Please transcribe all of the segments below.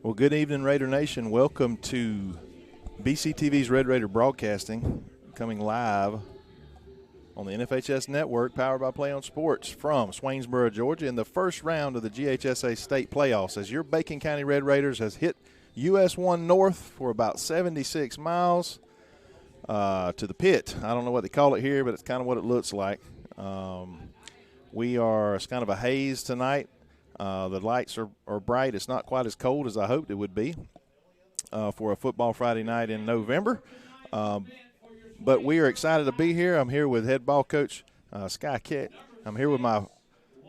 Well, good evening, Raider Nation. Welcome to BCTV's Red Raider Broadcasting, coming live on the NFHS Network, powered by Play on Sports from Swainsboro, Georgia, in the first round of the GHSA state playoffs, as your Bacon County Red Raiders has hit US 1 North for about 76 miles to the pit. I don't know what they call it here, but it's kind of what it looks like. It's kind of a haze tonight. The lights are bright. It's not quite as cold as I hoped it would be for a football Friday night in November. But we are excited to be here. I'm here with head ball coach Sky Keck. I'm here with my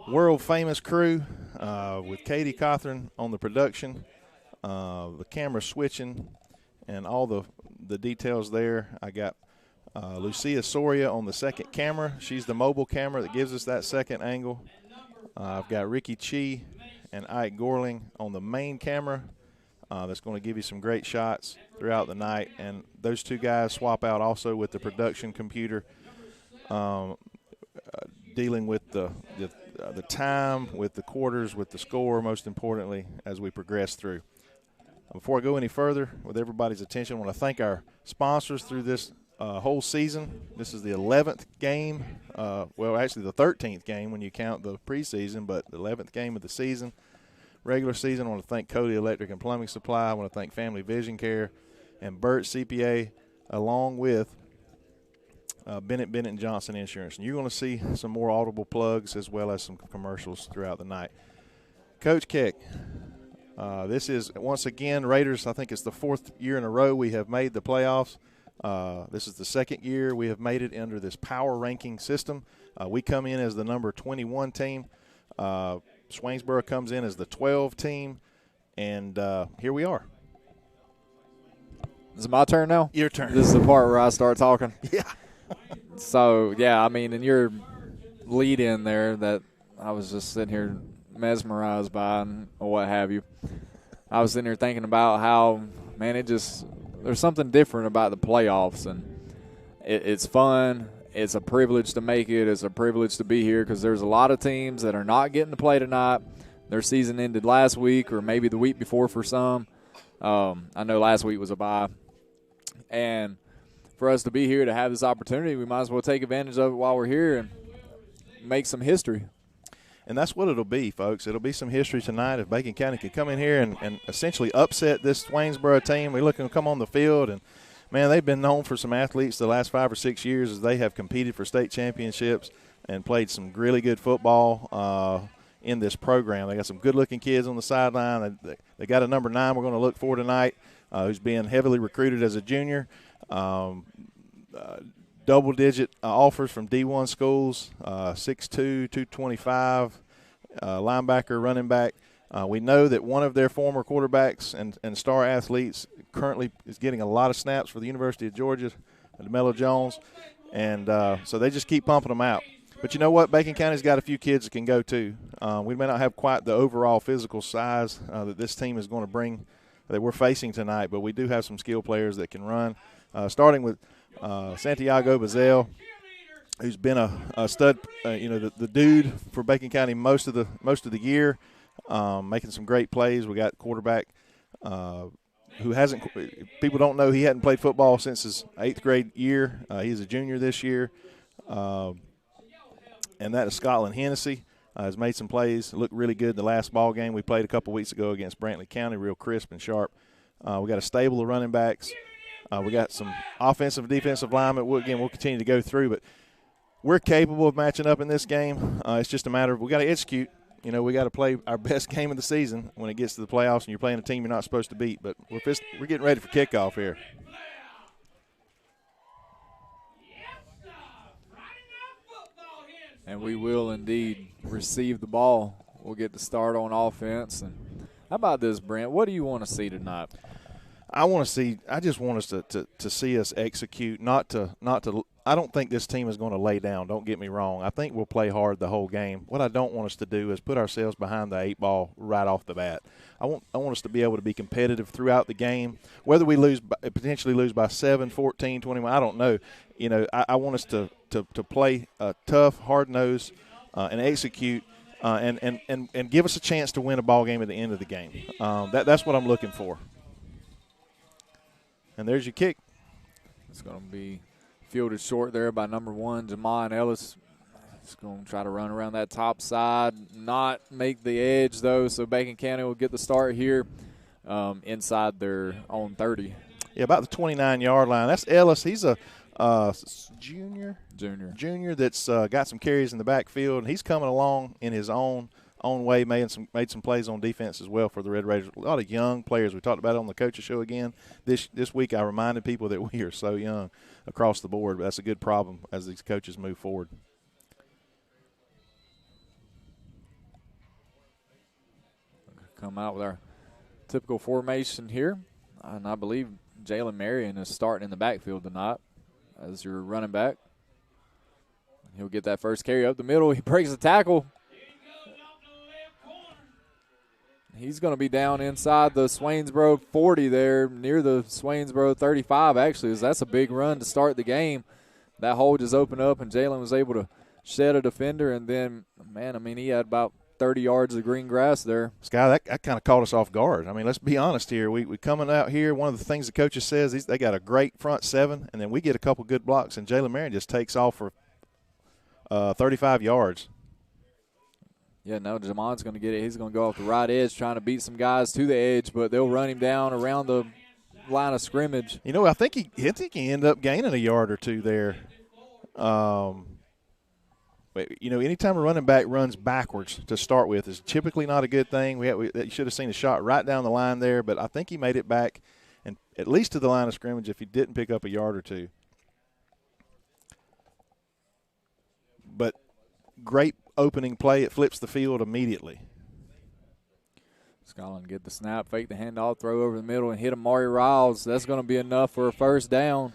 world-famous crew, with Katie Cothran on the production, the camera switching, and all the details there. I got Lucia Soria on the second camera. She's the mobile camera that gives us that second angle. I've got Ricky Chi and Ike Gorling on the main camera. That's going to give you some great shots throughout the night. And those two guys swap out also with the production computer, dealing with the time, with the quarters, with the score, most importantly, as we progress through. Before I go any further, with everybody's attention, I want to thank our sponsors through this whole season. This is the 11th game. Actually the 13th game when you count the preseason, but the 11th game of the season. Regular season, I want to thank Cody Electric and Plumbing Supply. I want to thank Family Vision Care and Burt CPA, along with Bennett and Johnson Insurance. And you're going to see some more audible plugs as well as some commercials throughout the night. Coach Keck, this is, once again, Raiders, I think it's the fourth year in a row we have made the playoffs. This is the second year we have made it under this power ranking system. We come in as the number 21 team. Swainsboro comes in as the 12 team, and here we are. Is it my turn now? Your turn. This is the part where I start talking? Yeah. So, yeah, I mean, in your lead in there that I was just sitting here mesmerized by or what have you, I was sitting here thinking about how, man, there's something different about the playoffs, and it's fun. It's a privilege to make it. It's a privilege to be here because there's a lot of teams that are not getting to play tonight. Their season ended last week or maybe the week before for some. I know last week was a bye. And for us to be here to have this opportunity, we might as well take advantage of it while we're here and make some history. And that's what it'll be, folks. It'll be some history tonight if Bacon County could come in here and essentially upset this Swainsboro team. We're looking to come on the field, and, man, they've been known for some athletes the last 5 or 6 years as they have competed for state championships and played some really good football in this program. They got some good-looking kids on the sideline. They got a number 9 we're going to look for tonight who's being heavily recruited as a junior. Double-digit offers from D1 schools, 6'2", 225, linebacker, running back. We know that one of their former quarterbacks and star athletes currently is getting a lot of snaps for the University of Georgia, DeMello Jones, and so they just keep pumping them out. But you know what? Bacon County's got a few kids that can go too. We may not have quite the overall physical size that this team is going to bring that we're facing tonight, but we do have some skill players that can run, starting with Santiago Bazell, who's been a stud, the dude for Bacon County most of the year, making some great plays. We got quarterback who hasn't – people don't know he hadn't played football since his 8th grade year. He's a junior this year. And that is Scotland Hennessy. Has made some plays, looked really good in the last ball game we played a couple weeks ago against Brantley County, real crisp and sharp. We got a stable of running backs. We got some offensive and defensive linemen. We'll continue to go through, but we're capable of matching up in this game. It's just a matter of we got to execute. We got to play our best game of the season when it gets to the playoffs and you're playing a team you're not supposed to beat. But we're getting ready for kickoff here. And we will indeed receive the ball. We'll get the start on offense. And how about this, Brent? What do you want to see tonight? I just want us to see us execute, not to. I don't think this team is going to lay down. Don't get me wrong. I think we'll play hard the whole game. What I don't want us to do is put ourselves behind the 8 ball right off the bat. I want us to be able to be competitive throughout the game, whether we potentially lose by 7, 14, 21. I don't know. I want us to play tough, hard-nosed, and execute and give us a chance to win a ball game at the end of the game. That's what I'm looking for. And there's your kick. It's going to be fielded short there by number 1, Jamon Ellis. He's going to try to run around that top side, not make the edge, though, so Bacon County will get the start here inside their own 30. Yeah, about the 29-yard line. That's Ellis. He's a junior that's got some carries in the backfield, and he's coming along in his own way, made some plays on defense as well for the Red Raiders. A lot of young players. We talked about it on the Coaches Show again this week. I reminded people that we are so young across the board, but that's a good problem as these coaches move forward. Come out with our typical formation here, and I believe Jalen Marion is starting in the backfield tonight as your running back. He'll get that first carry up the middle. He breaks the tackle. He's going to be down inside the Swainsboro 40 there, near the Swainsboro 35, actually, as that's a big run to start the game. That hole just opened up, and Jalen was able to shed a defender, and then, man, I mean, he had about 30 yards of green grass there. Sky, that kind of caught us off guard. I mean, let's be honest here. We coming out here, one of the things the coaches says, they got a great front seven, and then we get a couple good blocks, and Jalen Marion just takes off for 35 yards. Yeah, no, Jamon's going to get it. He's going to go off the right edge trying to beat some guys to the edge, but they'll run him down around the line of scrimmage. You know, I think he ended up gaining a yard or two there. You know, anytime a running back runs backwards to start with is typically not a good thing. You should have seen a shot right down the line there, but I think he made it back and at least to the line of scrimmage if he didn't pick up a yard or two. But great opening play. It flips the field immediately. Scotland get the snap, fake the handoff, throw over the middle, and hit Amari Riles. That's going to be enough for a first down.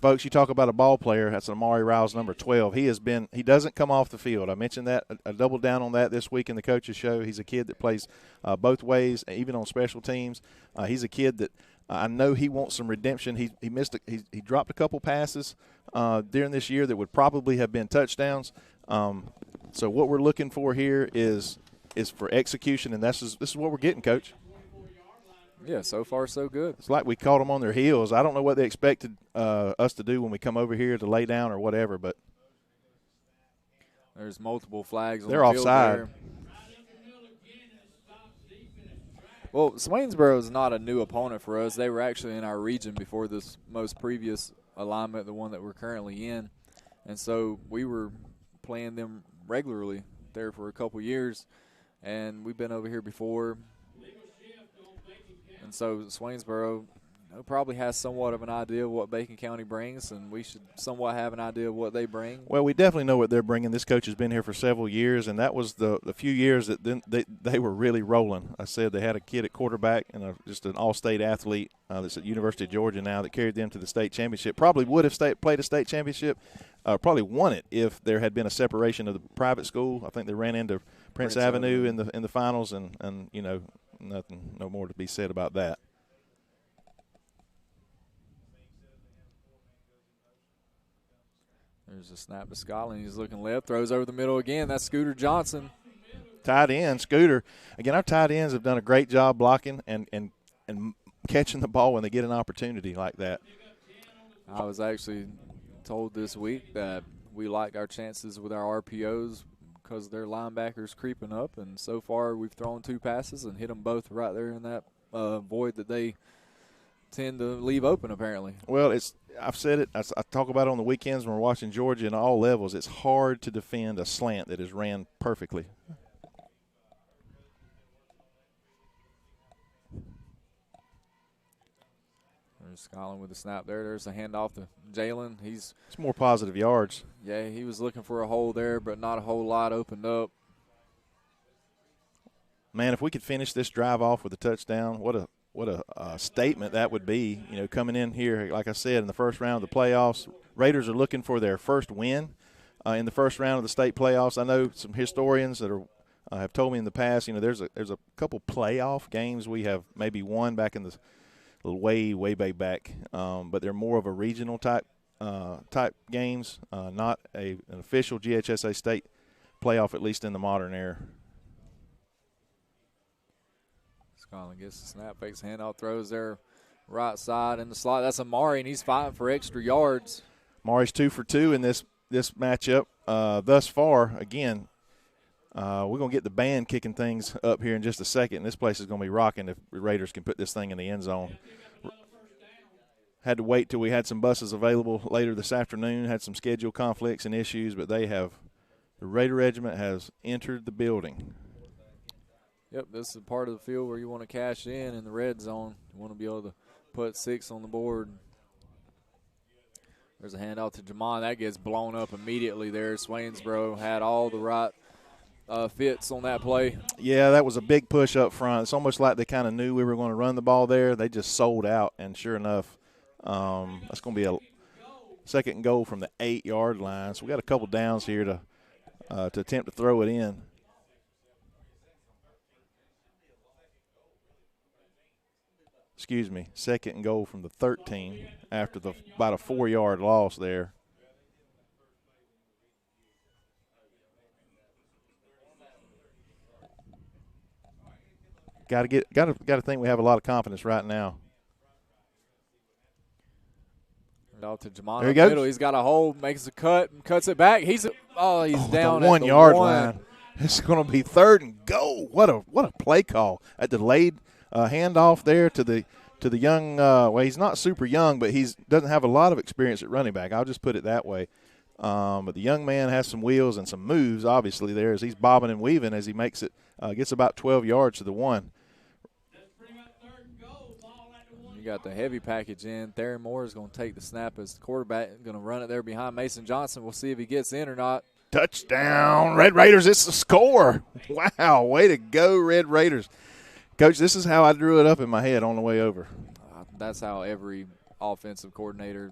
Folks, you talk about a ball player. That's Amari Riles, number 12. He doesn't come off the field. I mentioned that. I doubled down on that this week in the Coaches Show. He's a kid that plays both ways, even on special teams. He's a kid that I know he wants some redemption. He he dropped a couple passes during this year that would probably have been touchdowns. So what we're looking for here is for execution, and this is what we're getting, Coach. Yeah, so far so good. It's like we caught them on their heels. I don't know what they expected us to do when we come over here to lay down or whatever, but there's multiple flags on they're the field offside. there. Well, Swainsboro is not a new opponent for us. They were actually in our region before this most previous alignment, the one that we're currently in. And so we were playing them regularly there for a couple years, and we've been over here before. And so Swainsboro probably has somewhat of an idea of what Bacon County brings, and we should somewhat have an idea of what they bring. Well, we definitely know what they're bringing. This coach has been here for several years, and that was the few years that they were really rolling. I said they had a kid at quarterback and just an all-state athlete that's at University of Georgia now that carried them to the state championship. Probably would have played a state championship, probably won it if there had been a separation of the private school. I think they ran into Prince Avenue in the finals, and you know, no more to be said about that. There's a snap to Scotland. He's looking left, throws over the middle again. That's Scooter Johnson. Tight end, Scooter. Again, our tight ends have done a great job blocking and catching the ball when they get an opportunity like that. I was actually told this week that we like our chances with our RPOs because their linebackers creeping up, and so far we've thrown 2 passes and hit them both right there in that void that they tend to leave open apparently. Well, I've said it. I talk about it on the weekends when we're watching Georgia in all levels. It's hard to defend a slant that is ran perfectly. There's Scotland with the snap there. There's a handoff to Jalen. It's more positive yards. Yeah, he was looking for a hole there, but not a whole lot opened up. Man, if we could finish this drive off with a touchdown, what a statement that would be. You know, coming in here, like I said, in the first round of the playoffs, Raiders are looking for their first win in the first round of the state playoffs. I know some historians that have told me in the past, you know, there's a couple playoff games we have maybe won back in the way back, but they're more of a regional type games, not an official GHSA state playoff, at least in the modern era. Conley gets the snap, fakes handoff, throws there right side in the slot. That's Amari, and he's fighting for extra yards. Amari's 2 for 2 in this matchup thus far. Again, we're going to get the band kicking things up here in just a second. This place is going to be rocking if the Raiders can put this thing in the end zone. Had to wait till we had some buses available later this afternoon, had some schedule conflicts and issues, but the Raider Regiment has entered the building. Yep, this is a part of the field where you want to cash in the red zone. You want to be able to put 6 on the board. There's a handoff to Jamon. That gets blown up immediately there. Swainsboro had all the right fits on that play. Yeah, that was a big push up front. It's almost like they kind of knew we were going to run the ball there. They just sold out, and sure enough, that's going to be a second and goal from the 8-yard line. So we got a couple downs here to attempt to throw it in. Excuse me, second and goal from the 13 after about a 4-yard loss there. Got to think we have a lot of confidence right now. Out to Jamon. There he goes. Middle. He's got a hole, makes a cut, and cuts it back. He's down the at 1-yard the line. It's going to be third and goal. What a play call! A delayed handoff there to the young. Well, he's not super young, but he doesn't have a lot of experience at running back. I'll just put it that way. But the young man has some wheels and some moves, obviously, there as he's bobbing and weaving as he makes it. Gets about 12 yards to the 1. You got the heavy package in. Theron Moore is going to take the snap as the quarterback, going to run it there behind Mason Johnson. We'll see if he gets in or not. Touchdown, Red Raiders. It's the score. Wow, way to go, Red Raiders. Coach, this is how I drew it up in my head on the way over. That's how every offensive coordinator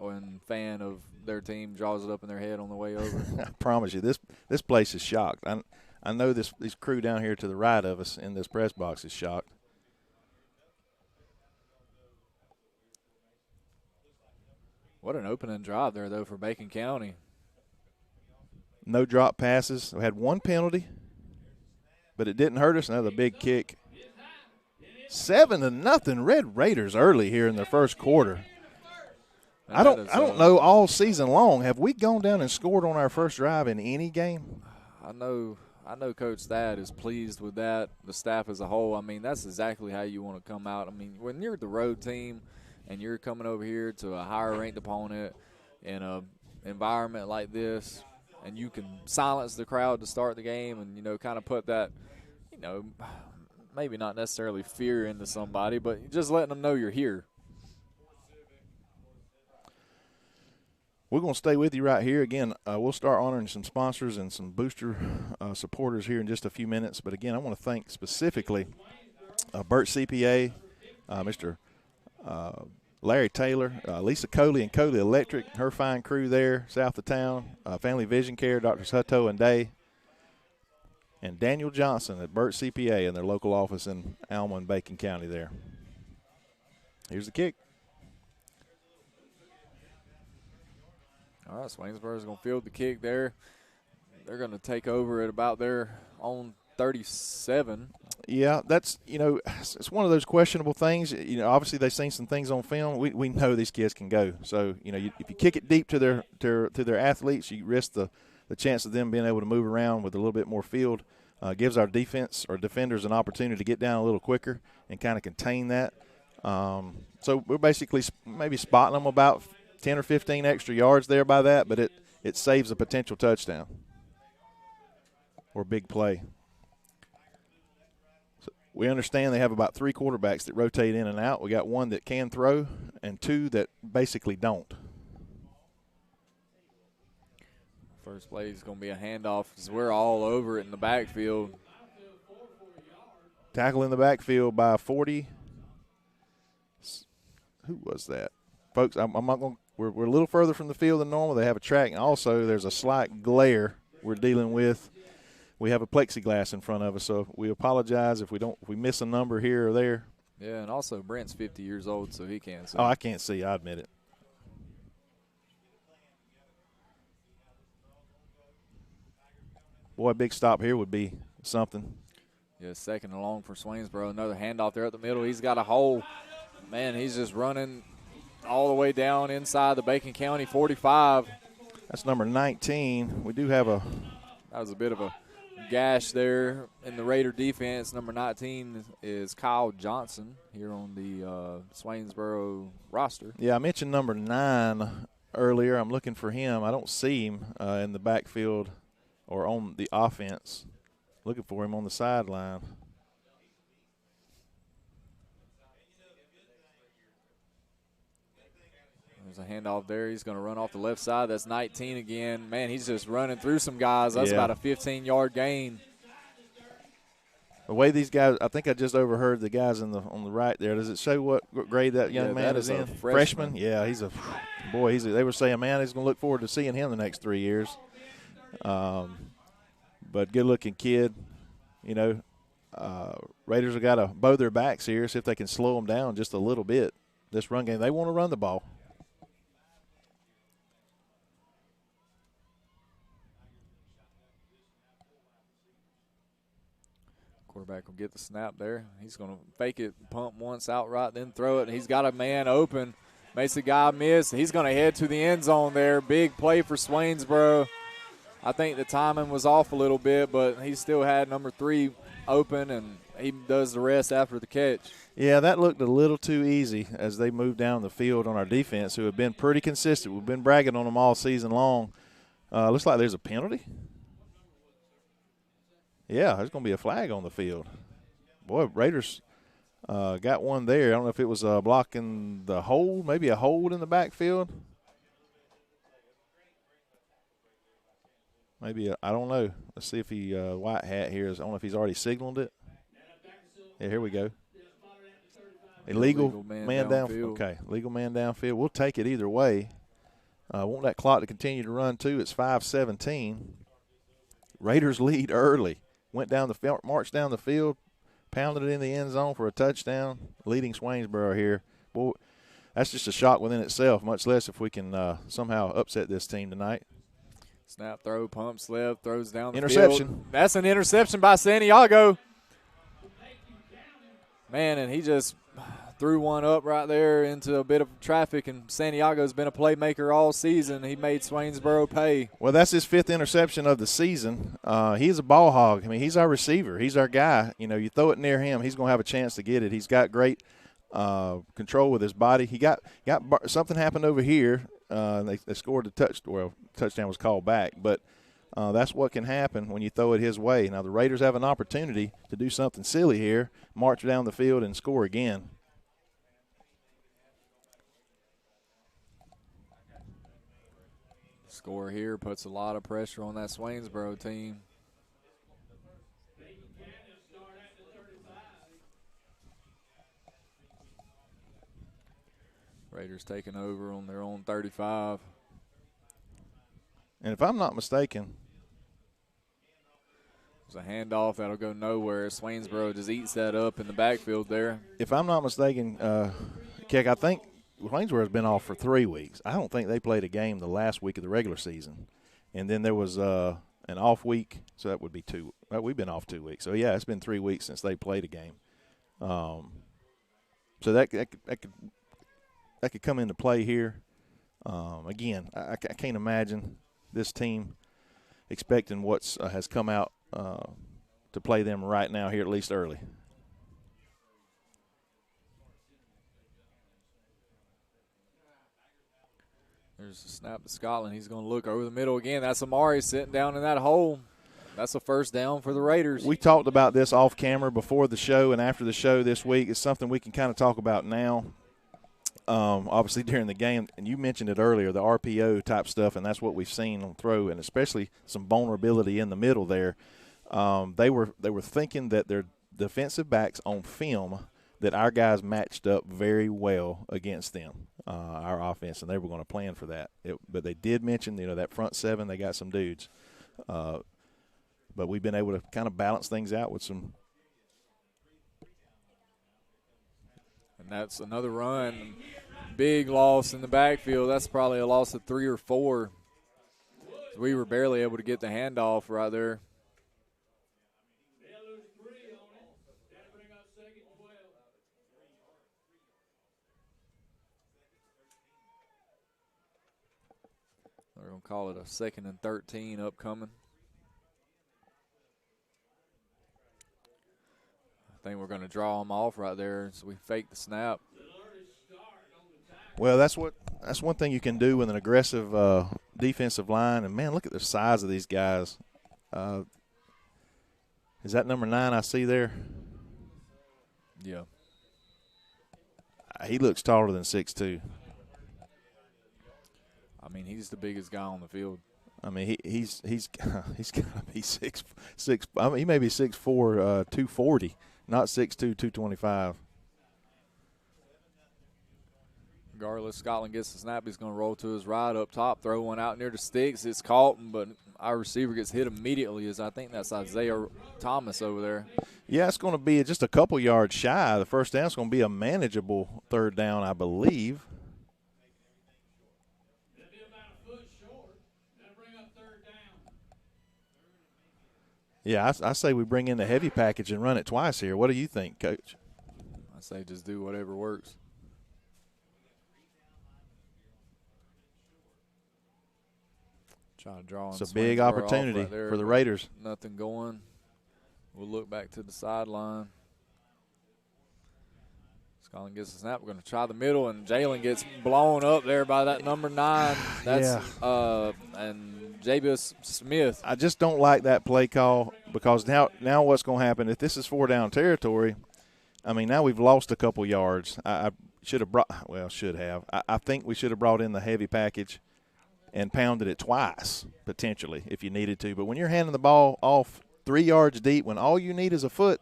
and fan of their team draws it up in their head on the way over. I promise you, this place is shocked. I know this crew down here to the right of us in this press box is shocked. What an opening drive there, though, for Bacon County. No drop passes. We had one penalty, but it didn't hurt us. Another big kick. 7-0 Red Raiders early here in the first quarter. I don't know all season long. Have we gone down and scored on our first drive in any game? I know Coach Thad is pleased with that, the staff as a whole. I mean, that's exactly how you want to come out. I mean, when you're the road team and you're coming over here to a higher-ranked opponent in an environment like this, and you can silence the crowd to start the game and, kind of put that, maybe not necessarily fear into somebody, but just letting them know you're here. We're going to stay with you right here. Again, we'll start honoring some sponsors and some booster supporters here in just a few minutes. But, again, I want to thank specifically Burt CPA, Mr. Larry Taylor, Lisa Coley and Coley Electric, her fine crew there south of town, Family Vision Care, Drs. Hutto and Day, and Daniel Johnson at Burt CPA in their local office in Alma and Bacon County there. Here's the kick. All right, Swainsboro is going to field the kick there. They're going to take over at about their own 37. Yeah, that's, it's one of those questionable things. Obviously they've seen some things on film. We know these kids can go. So, if you kick it deep to their athletes, you risk the chance of them being able to move around with a little bit more field. Gives our defense or defenders an opportunity to get down a little quicker and kind of contain that. So we're basically maybe spotting them about 10 or 15 extra yards there by that, but it saves a potential touchdown or big play. So we understand they have about 3 quarterbacks that rotate in and out. We got one that can throw and 2 that basically don't. First play is going to be a handoff because we're all over it in the backfield. Tackle in the backfield by 40. Who was that? Folks, I'm not going to. We're a little further from the field than normal. They have a track, and also there's a slight glare we're dealing with. We have a plexiglass in front of us, so we apologize if we miss a number here or there. Yeah, and also Brent's 50 years old, so he can't see. Oh, I can't see. I admit it. Boy, a big stop here would be something. Yeah, second and long for Swainsboro. Another handoff there at the middle. He's got a hole. Man, he's just running all the way down inside the Bacon County 45. That's number 19. We do have a – that was a bit of a gash there in the Raider defense. Number 19 is Kyle Johnson here on the Swainsboro roster. Yeah, I mentioned number 9 earlier. I'm looking for him. I don't see him in the backfield or on the offense. Looking for him on the sideline. There's a handoff there. He's going to run off the left side. That's 19 again. Man, he's just running through some guys. That's about a 15-yard gain. The way these guys, I think I just overheard the guys on the right there. Does it show what grade that young man is in? Freshman. Yeah, he's a boy. They were saying, man, he's going to look forward to seeing him the next 3 years. But good-looking kid. You know, Raiders have got to bow their backs here, see if they can slow them down just a little bit. This run game, they want to run the ball. Quarterback will get the snap there. He's going to fake it, pump once outright, then throw it. He's got a man open. Makes the guy miss. He's going to head to the end zone there. Big play for Swainsboro. I think the timing was off a little bit, but he still had number 3 open, and he does the rest after the catch. Yeah, that looked a little too easy as they moved down the field on our defense, who have been pretty consistent. We've been bragging on them all season long. Looks like there's a penalty. Yeah, there's going to be a flag on the field. Boy, Raiders got one there. I don't know if it was blocking the hold, maybe a hold in the backfield. Maybe, I don't know. Let's see if he, white hat here, I don't know if he's already signaled it. Yeah, here we go. Illegal man downfield. Okay, legal man downfield. We'll take it either way. Want that clock to continue to run, too. It's 5:17. Raiders lead early. Went down the field, marched down the field, pounded it in the end zone for a touchdown, leading Swainsboro here. Boy, that's just a shock within itself, much less if we can somehow upset this team tonight. Snap, throw, pumps left, throws down the interception. Field. That's an interception by Santiago. Man, and he just threw one up right there into a bit of traffic, and Santiago's been a playmaker all season. He made Swainsboro pay. Well, that's his 5th interception of the season. He's a ball hog. I mean, he's our receiver. He's our guy. You know, you throw it near him, he's going to have a chance to get it. He's got great control with his body. He got something happened over here. They scored the touchdown was called back, but that's what can happen when you throw it his way. Now, the Raiders have an opportunity to do something silly here, march down the field and score again. Score here puts a lot of pressure on that Swainsboro team. Raiders taking over on their own 35. And if I'm not mistaken, there's a handoff that'll go nowhere. Swainsboro just eats that up in the backfield there. If I'm not mistaken, Keck, I think Swainsboro's been off for 3 weeks. I don't think they played a game the last week of the regular season. And then there was an off week, so that would be 2. We've been off 2 weeks. So, yeah, it's been 3 weeks since they played a game. So that could come into play here. Again, I can't imagine this team expecting what has come out to play them right now here, at least early. There's a snap to Scotland. He's going to look over the middle again. That's Amari sitting down in that hole. That's a first down for the Raiders. We talked about this off camera before the show and after the show this week. It's something we can kind of talk about now. Obviously during the game, and you mentioned it earlier, the RPO type stuff, and that's what we've seen on throw, and especially some vulnerability in the middle there. They were thinking that their defensive backs on film, that our guys matched up very well against them, our offense, and they were going to plan for that. But they did mention, that front 7, they got some dudes. But we've been able to kind of balance things out with some. And that's another run. Big loss in the backfield. That's probably a loss of 3 or 4. We were barely able to get the handoff right there. going to call it a 2nd and 13 upcoming. I think we're going to draw them off right there, so we fake the snap. Well, that's one thing you can do with an aggressive defensive line. And, man, look at the size of these guys. Is that number 9 I see there? Yeah. He looks taller than 6'2". I mean, he's the biggest guy on the field. I mean, he's got to be 6'6". I mean, he may be 6'4", 240, not 6'2", 225. Regardless, Scotland gets the snap. He's going to roll to his right up top, throw one out near the sticks. It's caught, but our receiver gets hit immediately. As I think that's Isaiah Thomas over there. Yeah, it's going to be just a couple yards shy. The first down is going to be a manageable 3rd down, I believe. Yeah, I say we bring in the heavy package and run it twice here. What do you think, Coach? I say just do whatever works. Try to draw. It's a big opportunity right there, for the Raiders. Nothing going. We'll look back to the sideline. Scotland gets the snap. We're going to try the middle, and Jalen gets blown up there by that number 9. That's and Jabius Smith. I just don't like that play call because now what's going to happen if this is 4-down territory? I mean, now we've lost a couple yards. I should have brought. Well, should have. I think we should have brought in the heavy package and pounded it twice, potentially, if you needed to. But when you're handing the ball off 3 yards deep when all you need is a foot,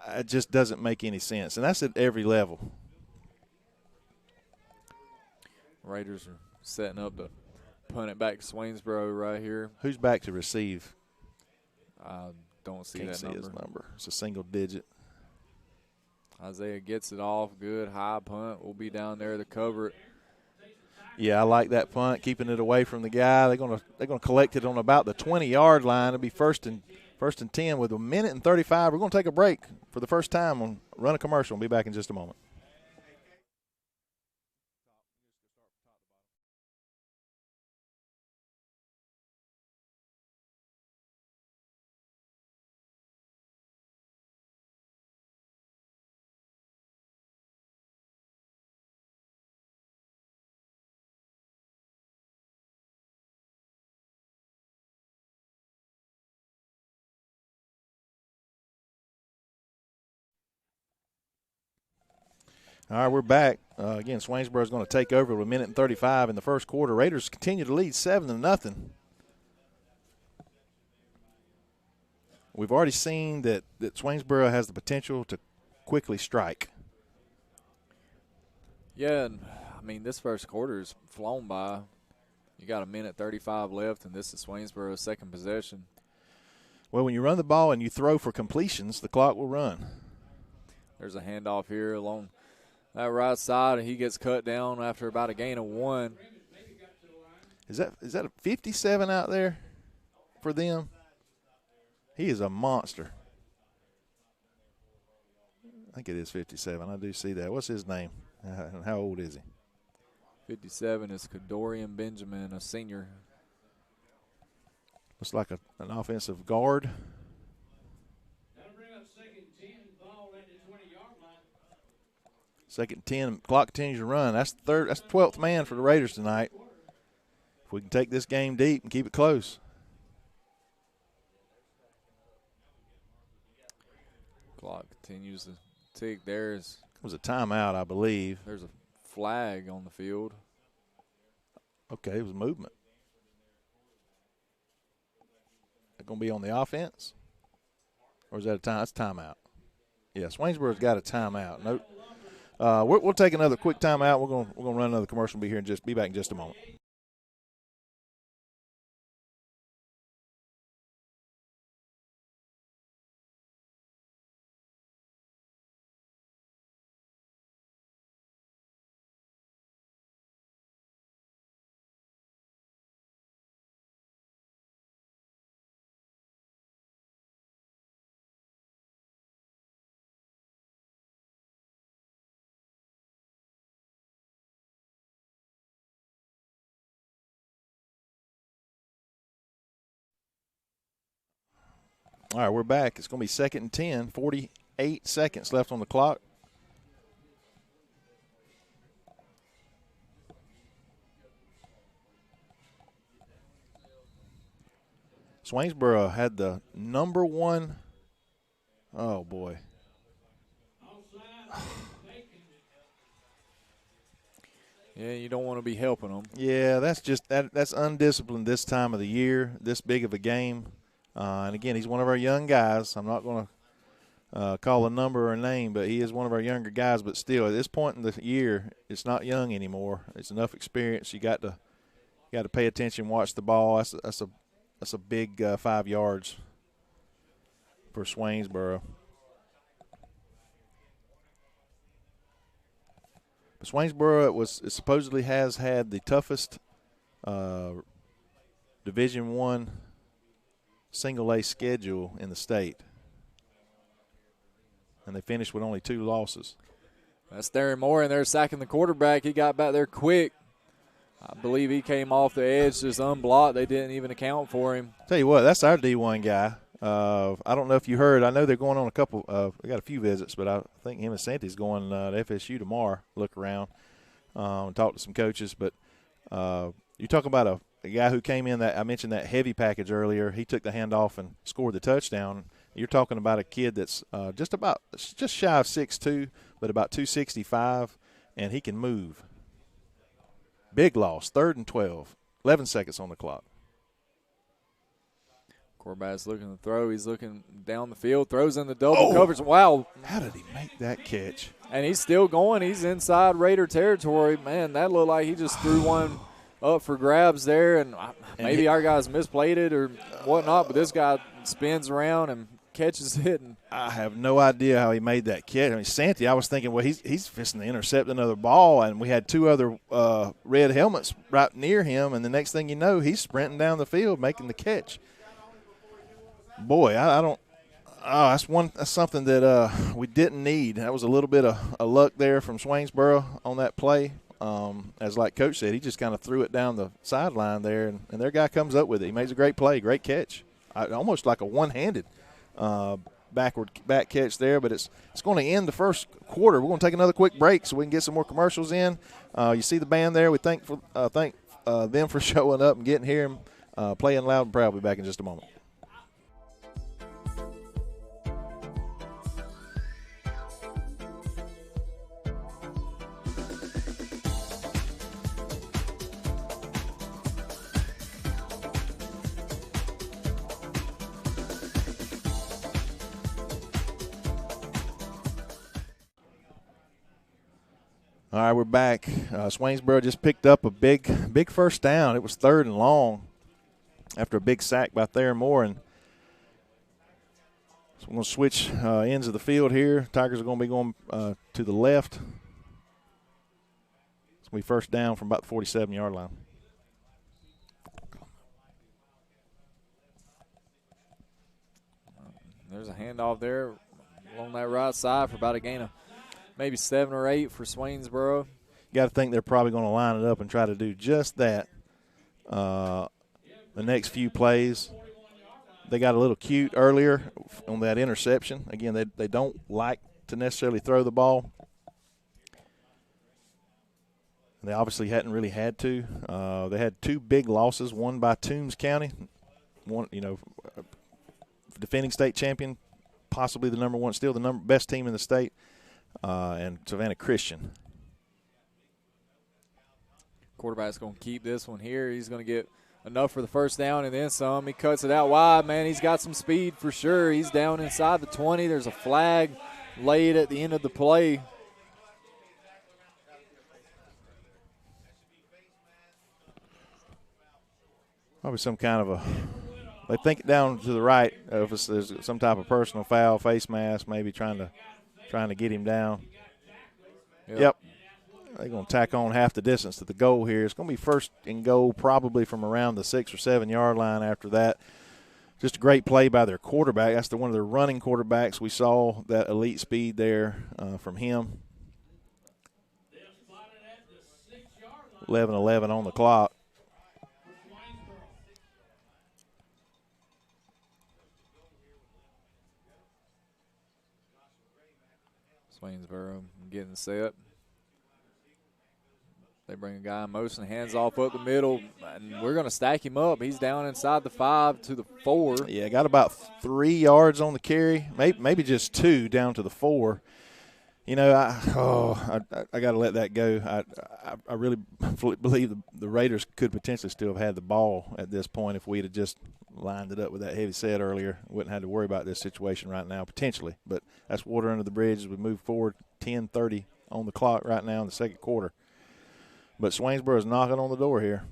it just doesn't make any sense. And that's at every level. Raiders are setting up to punt it back to Swainsboro right here. Who's back to receive? I don't see Can't that see number. his number. It's a single digit. Isaiah gets it off. Good high punt. We'll be down there to cover it. Yeah, I like that punt, keeping it away from the guy. They're gonna collect it on about the 20-yard line. It'll be first and 10 with 1:35. We're gonna take a break for the first time. We'll run a commercial. We'll be back in just a moment. All right, we're back. Again, Swainsboro is going to take over with 1:35 in the first quarter. Raiders continue to lead 7-0. We've already seen that Swainsboro has the potential to quickly strike. Yeah, and I mean, this first quarter is flown by. You got 1:35 left, and this is Swainsboro's second possession. Well, when you run the ball and you throw for completions, the clock will run. There's a handoff here along that right side, and he gets cut down after about a gain of 1. Is that a 57 out there for them? He is a monster. I think it is 57. I do see that. What's his name? And how old is he? 57 is Kadorian Benjamin, a senior. Looks like an offensive guard. Second 10, clock continues to run. That's the 12th man for the Raiders tonight. If we can take this game deep and keep it close. Clock continues to tick. It was a timeout, I believe. There's a flag on the field. Okay, it was movement. They're going to be on the offense? Or is that a time? That's timeout. Yeah, Swainsboro's got a timeout. Nope. We'll take another quick timeout. We're gonna run another commercial. Be back in just a moment. All right, we're back. It's going to be 2nd and 10, 48 seconds left on the clock. Swainsboro had the number one. Oh, boy. Yeah, you don't want to be helping them. Yeah, that's undisciplined this time of the year, this big of a game. And, again, he's one of our young guys. I'm not going to call a number or a name, but he is one of our younger guys. But still, at this point in the year, it's not young anymore. It's enough experience. You got to pay attention, watch the ball. That's a big 5 yards for Swainsboro. But Swainsboro it supposedly has had the toughest Division I single A schedule in the state, and they finished with only 2 losses. That's Darren Moore, and they're sacking the quarterback. He got back there quick. I believe he came off the edge just unblocked. They didn't even account for him. Tell you what, that's our D1 guy. I don't know if you heard. I know they're going on a couple. We got a few visits, but I think him and Santi's going to FSU tomorrow. Look around and talk to some coaches. But you talk about a guy who came in that I mentioned that heavy package earlier. He took the handoff and scored the touchdown. You're talking about a kid that's just shy of 6'2", but about 265, and he can move. Big loss, 3rd and 12, 11 seconds on the clock. Quarterback's looking to throw. He's looking down the field, throws in the double coverage. Wow. How did he make that catch? And he's still going. He's inside Raider territory. Man, that looked like he just threw one up for grabs there, and maybe our guys misplayed it or whatnot, but this guy spins around and catches it. And I have no idea how he made that catch. I mean, Santi, I was thinking, well, he's fixing to intercept another ball, and we had 2 other red helmets right near him, and the next thing you know, he's sprinting down the field making the catch. Boy, I don't. Oh, that's something that we didn't need. That was a little bit of luck there from Swainsboro on that play. As like Coach said, he just kind of threw it down the sideline there, and their guy comes up with it. He makes a great play, great catch, almost like a one-handed backward back catch there. But it's going to end the first quarter. We're going to take another quick break so we can get some more commercials in. You see the band there. We thank them for showing up and getting here and playing loud and proud. We'll be back in just a moment. All right, we're back. Swainsboro just picked up a big first down. It was 3rd and long after a big sack by Darren Moore. And so we're going to switch ends of the field here. Tigers are going to be going to the left. It's going to be first down from about the 47-yard line. there's a handoff there along that right side for about a gain of maybe 7 or 8 for Swainsboro. You got to think they're probably going to line it up and try to do just that the next few plays. They got a little cute earlier on that interception. Again, they don't like to necessarily throw the ball. They obviously hadn't really had to. They had 2 big losses, one by Toombs County, one defending state champion, possibly the number one, still the best team in the state, and Savannah Christian. Quarterback's going to keep this one here. He's going to get enough for the first down and then some. He cuts it out wide, man. He's got some speed for sure. He's down inside the 20. There's a flag laid at the end of the play. Probably some kind of they think down to the right if there's some type of personal foul, face mask, maybe trying to get him down. Yep. They're going to tack on half the distance to the goal here. It's going to be first and goal probably from around the 6 or 7 yard line after that. Just a great play by their quarterback. That's one of their running quarterbacks. We saw that elite speed there from him. 11-11 on the clock. getting set. They bring a guy in motion, hands off up the middle, and we're going to stack him up. He's down inside the 5 to the 4. Yeah, got about 3 yards on the carry, maybe just 2 down to the 4. You know, I got to let that go. I really believe the Raiders could potentially still have had the ball at this point if we'd have just lined it up with that heavy set earlier. Wouldn't have to worry about this situation right now, potentially. But that's water under the bridge as we move forward. 10:30 on the clock right now in the second quarter. But Swainsboro is knocking on the door here.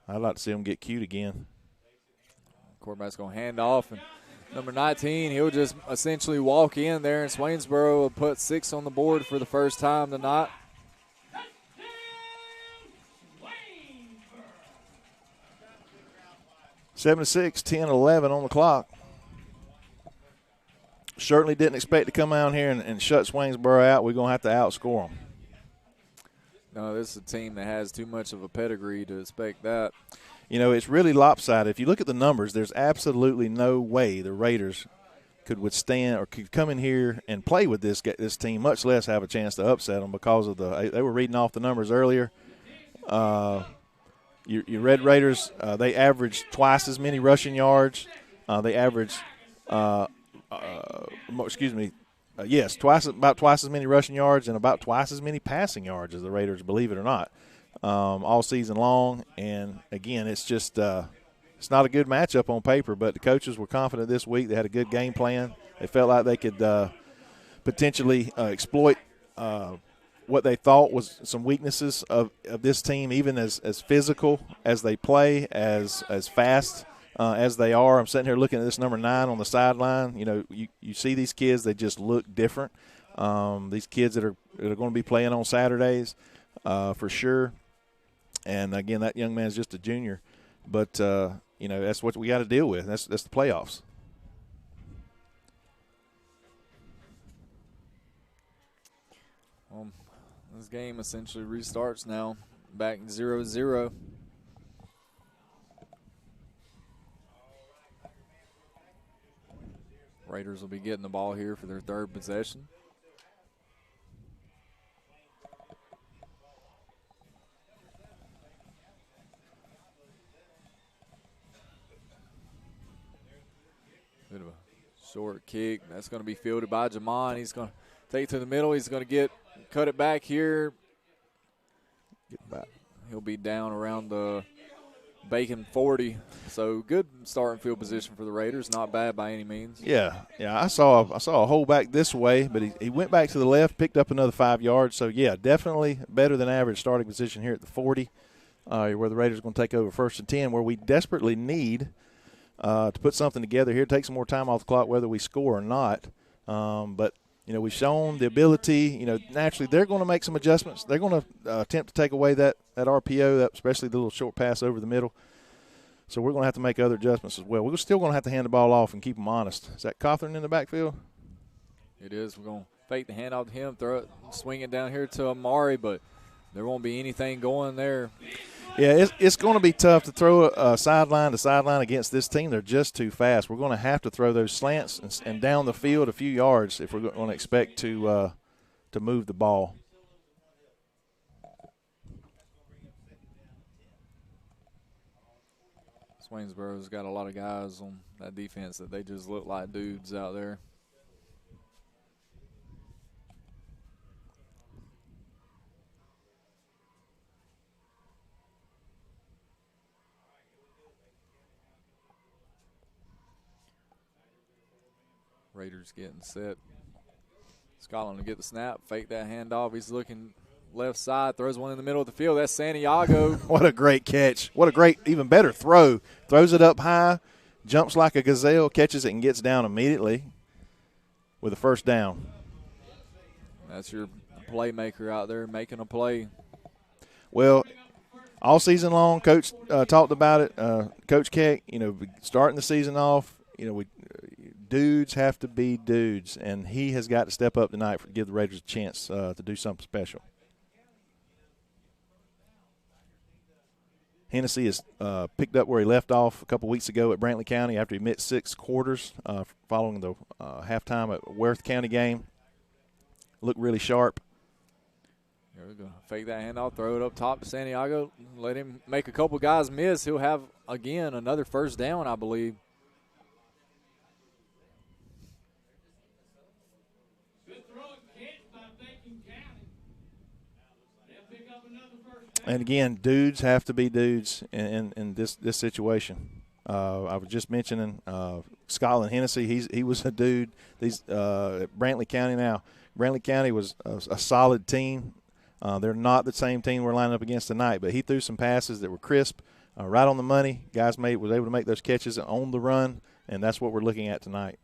I'd like to see them get cute again. Quarterback's going to hand off, and number 19, he'll just essentially walk in there, and Swainsboro will put 6 on the board for the first time tonight. Seven to 6, 10-11 on the clock. Certainly didn't expect to come out here and shut Swainsboro out. We're going to have to outscore them. No, this is a team that has too much of a pedigree to expect that. You know, it's really lopsided. If you look at the numbers, there's absolutely no way the Raiders could withstand or could come in here and play with this team, much less have a chance to upset them because of they were reading off the numbers earlier. Your Red Raiders, they averaged twice as many rushing yards. They averaged, about twice as many rushing yards and about twice as many passing yards as the Raiders, believe it or not, all season long. And, again, it's just it's not a good matchup on paper, but the coaches were confident this week. They had a good game plan. They felt like they could potentially exploit what they thought was some weaknesses of this team, even as physical as they play, as fast as they are. I'm sitting here looking at this number 9 on the sideline. You know, you see these kids, they just look different. These kids that are going to be playing on Saturdays for sure. And, again, that young man's just a junior. But, you know, that's what we got to deal with. That's the playoffs. This game essentially restarts now, back 0-0. Raiders will be getting the ball here for their third possession. Bit of a short kick. That's going to be fielded by Jamon. He's going to take it to the middle. He's going to cut it back here. Get back. He'll be down around the Bacon 40. So good starting field position for the Raiders. Not bad by any means. Yeah. I saw a hole back this way, but he went back to the left, picked up another 5 yards. So, yeah, definitely better than average starting position here at the 40, where the Raiders are going to take over 1st and 10, where we desperately need to put something together here, take some more time off the clock whether we score or not. But, you know, we've shown the ability. You know, naturally they're going to make some adjustments. They're going to attempt to take away that RPO, especially the little short pass over the middle. So we're going to have to make other adjustments as well. We're still going to have to hand the ball off and keep them honest. Is that Cawthorn in the backfield? It is. We're going to fake the handoff to him, throw it, swing it down here to Amari, but there won't be anything going there. Yeah, it's going to be tough to throw a sideline to sideline against this team. They're just too fast. We're going to have to throw those slants and down the field a few yards if we're going to expect to move the ball. Swainsboro's got a lot of guys on that defense that they just look like dudes out there. Raiders getting set. Scotland to get the snap, fake that handoff. He's looking left side, throws one in the middle of the field. That's Santiago. What a great catch. What a great, even better throw. Throws it up high, jumps like a gazelle, catches it, and gets down immediately with a first down. That's your playmaker out there making a play. Well, all season long, Coach talked about it. Coach Keck, you know, starting the season off, you know, dudes have to be dudes, and he has got to step up tonight to give the Raiders a chance to do something special. Hennessy has picked up where he left off a couple weeks ago at Brantley County after he missed 6 quarters following the halftime at Worth County game. Looked really sharp. Here we go. Fake that handoff, throw it up top to Santiago. Let him make a couple guys miss. He'll have, again, another first down, I believe. And again, dudes have to be dudes in this situation. I was just mentioning Scotland Hennessy. He was a dude. These at Brantley County now. Brantley County was a solid team. They're not the same team we're lining up against tonight, but he threw some passes that were crisp, right on the money. Guys was able to make those catches and own the run, and that's what we're looking at tonight.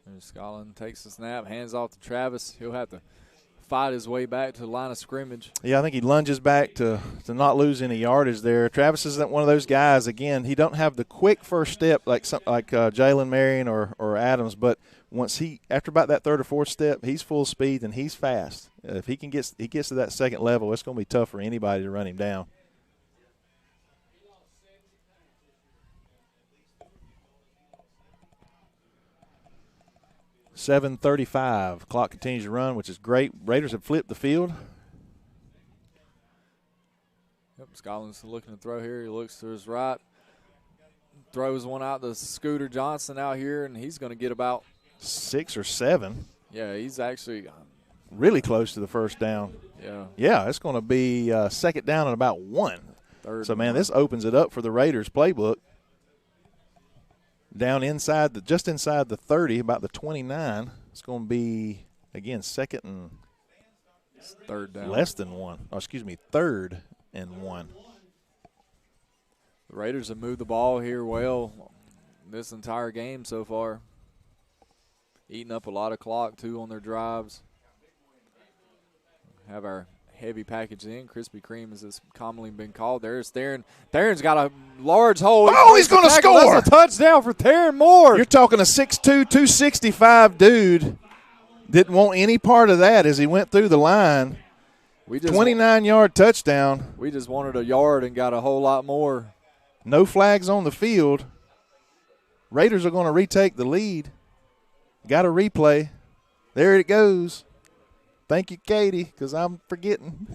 And Scotland takes the snap, hands off to Travis. He'll have to fight his way back to the line of scrimmage. Yeah, I think he lunges back to not lose any yardage there. Travis isn't one of those guys. Again, he don't have the quick first step like Jalen Marion or Adams, but after about that third or fourth step, he's full speed and he's fast. If he gets to that second level, it's going to be tough for anybody to run him down. .7:35. Clock continues to run, which is great. Raiders have flipped the field. Yep, Scotland's looking to throw here. He looks to his right. Throws one out to Scooter Johnson out here, and he's going to get about 6 or 7. Yeah, he's actually really close to the first down. Yeah, it's going to be second down and about 1. So, man, this opens it up for the Raiders playbook. Down just inside the 30, about the 29. It's going to be, again, second and third down. Less than 1. Oh, excuse me, third and 1. The Raiders have moved the ball here well this entire game so far. Eating up a lot of clock, too, on their drives. Have our heavy package in. Krispy Kreme, as it's commonly been called. There's Theron. Theron's got a large hole. He's going to score. That's a touchdown for Theron Moore. You're talking a 6'2", 265 dude. Didn't want any part of that as he went through the line. 29-yard touchdown. We just wanted a yard and got a whole lot more. No flags on the field. Raiders are going to retake the lead. Got a replay. There it goes. Thank you, Katie, because I'm forgetting.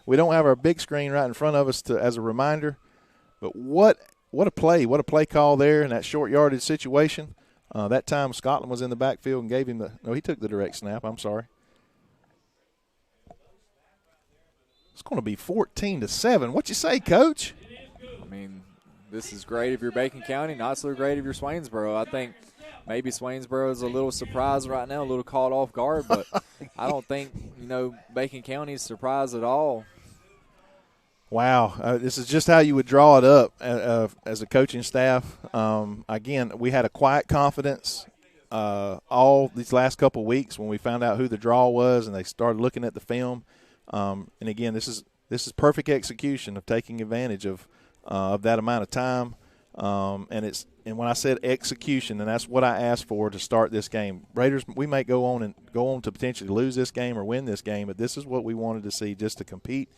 We don't have our big screen right in front of us as a reminder. But what a play. What a play call there in that short yardage situation. That time Scotland was in the backfield and gave him he took the direct snap. I'm sorry. It's going to be 14-7. What you say, Coach? I mean, this is great if you're Bacon County, not so great if you're Swainsboro. I think maybe Swainsboro is a little surprised right now, a little caught off guard, but I don't think, Bacon County is surprised at all. Wow. This is just how you would draw it up as a coaching staff. Again, we had a quiet confidence all these last couple of weeks when we found out who the draw was and they started looking at the film. And, again, this is perfect execution of taking advantage of that amount of time. And when I said execution, and that's what I asked for to start this game. Raiders, we may go on to potentially lose this game or win this game, but this is what we wanted to see just to compete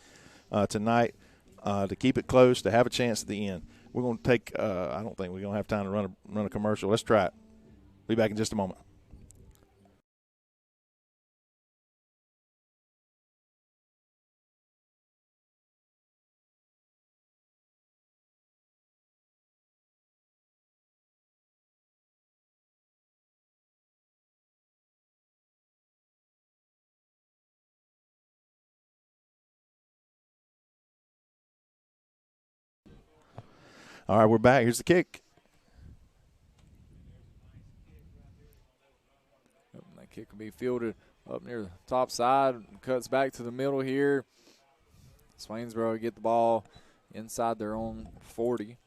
tonight, to keep it close, to have a chance at the end. We're going to take I don't think we're going to have time to run a commercial. Let's try it. Be back in just a moment. All right, we're back. Here's the kick. That kick will be fielded up near the top side. Cuts back to the middle here. Swainsboro get the ball inside their own 40.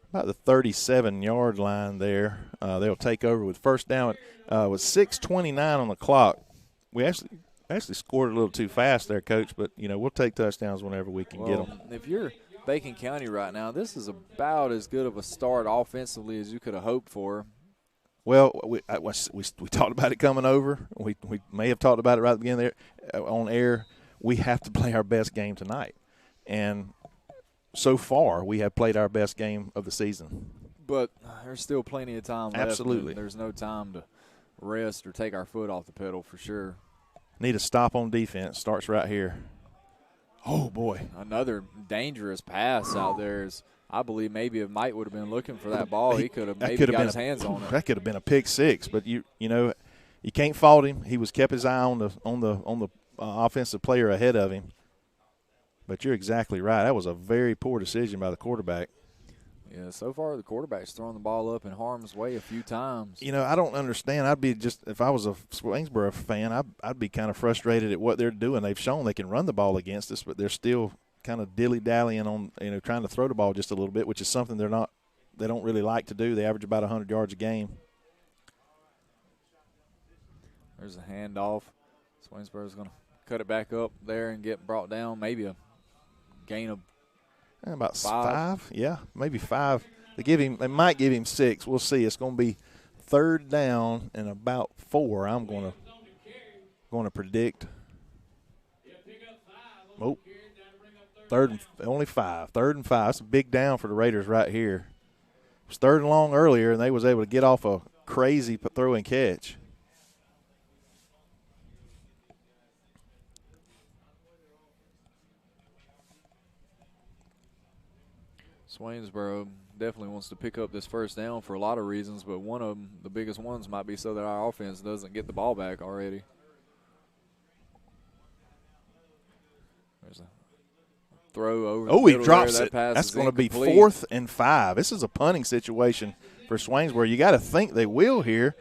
About the 37-yard line there. They'll take over with first down with 6:29 on the clock. We actually scored a little too fast there, Coach, but, we'll take touchdowns whenever we can get them. If you're Bacon County right now, this is about as good of a start offensively as you could have hoped for. Well, we talked about it coming over. We may have talked about it right at the beginning there on air. We have to play our best game tonight. And so far, we have played our best game of the season. But there's still plenty of time left. Absolutely. There's no time to rest or take our foot off the pedal for sure. Need a stop on defense. Starts right here. Oh, boy. Another dangerous pass out there is, I believe maybe if Mike would have been looking for that ball, he could have maybe got his hands on it. That could have been a pick six, but you know, you can't fault him. He was kept his eye on the offensive player ahead of him. But you're exactly right. That was a very poor decision by the quarterback. Yeah, so far the quarterback's thrown the ball up in harm's way a few times. You know, I don't understand. If I was a Swainsboro fan, I'd be kind of frustrated at what they're doing. They've shown they can run the ball against us, but they're still kind of dilly-dallying on, trying to throw the ball just a little bit, which is something they don't really like to do. They average about 100 yards a game. There's a handoff. Swainsboro's going to cut it back up there and get brought down. Maybe a gain of about five. Yeah, maybe 5. They might give him 6. We'll see. It's going to be 3rd down and about 4. I'm going to predict. Oh, only 5. 3rd and 5. It's a big down for the Raiders right here. It was 3rd and long earlier, and they was able to get off a crazy throw and catch. Swainsboro definitely wants to pick up this 1st down for a lot of reasons, but one of them, the biggest ones, might be so that our offense doesn't get the ball back already. There's a throw over. Oh, he drops it. That That's going to be 4th and 5. This is a punting situation for Swainsboro. You got to think they will here.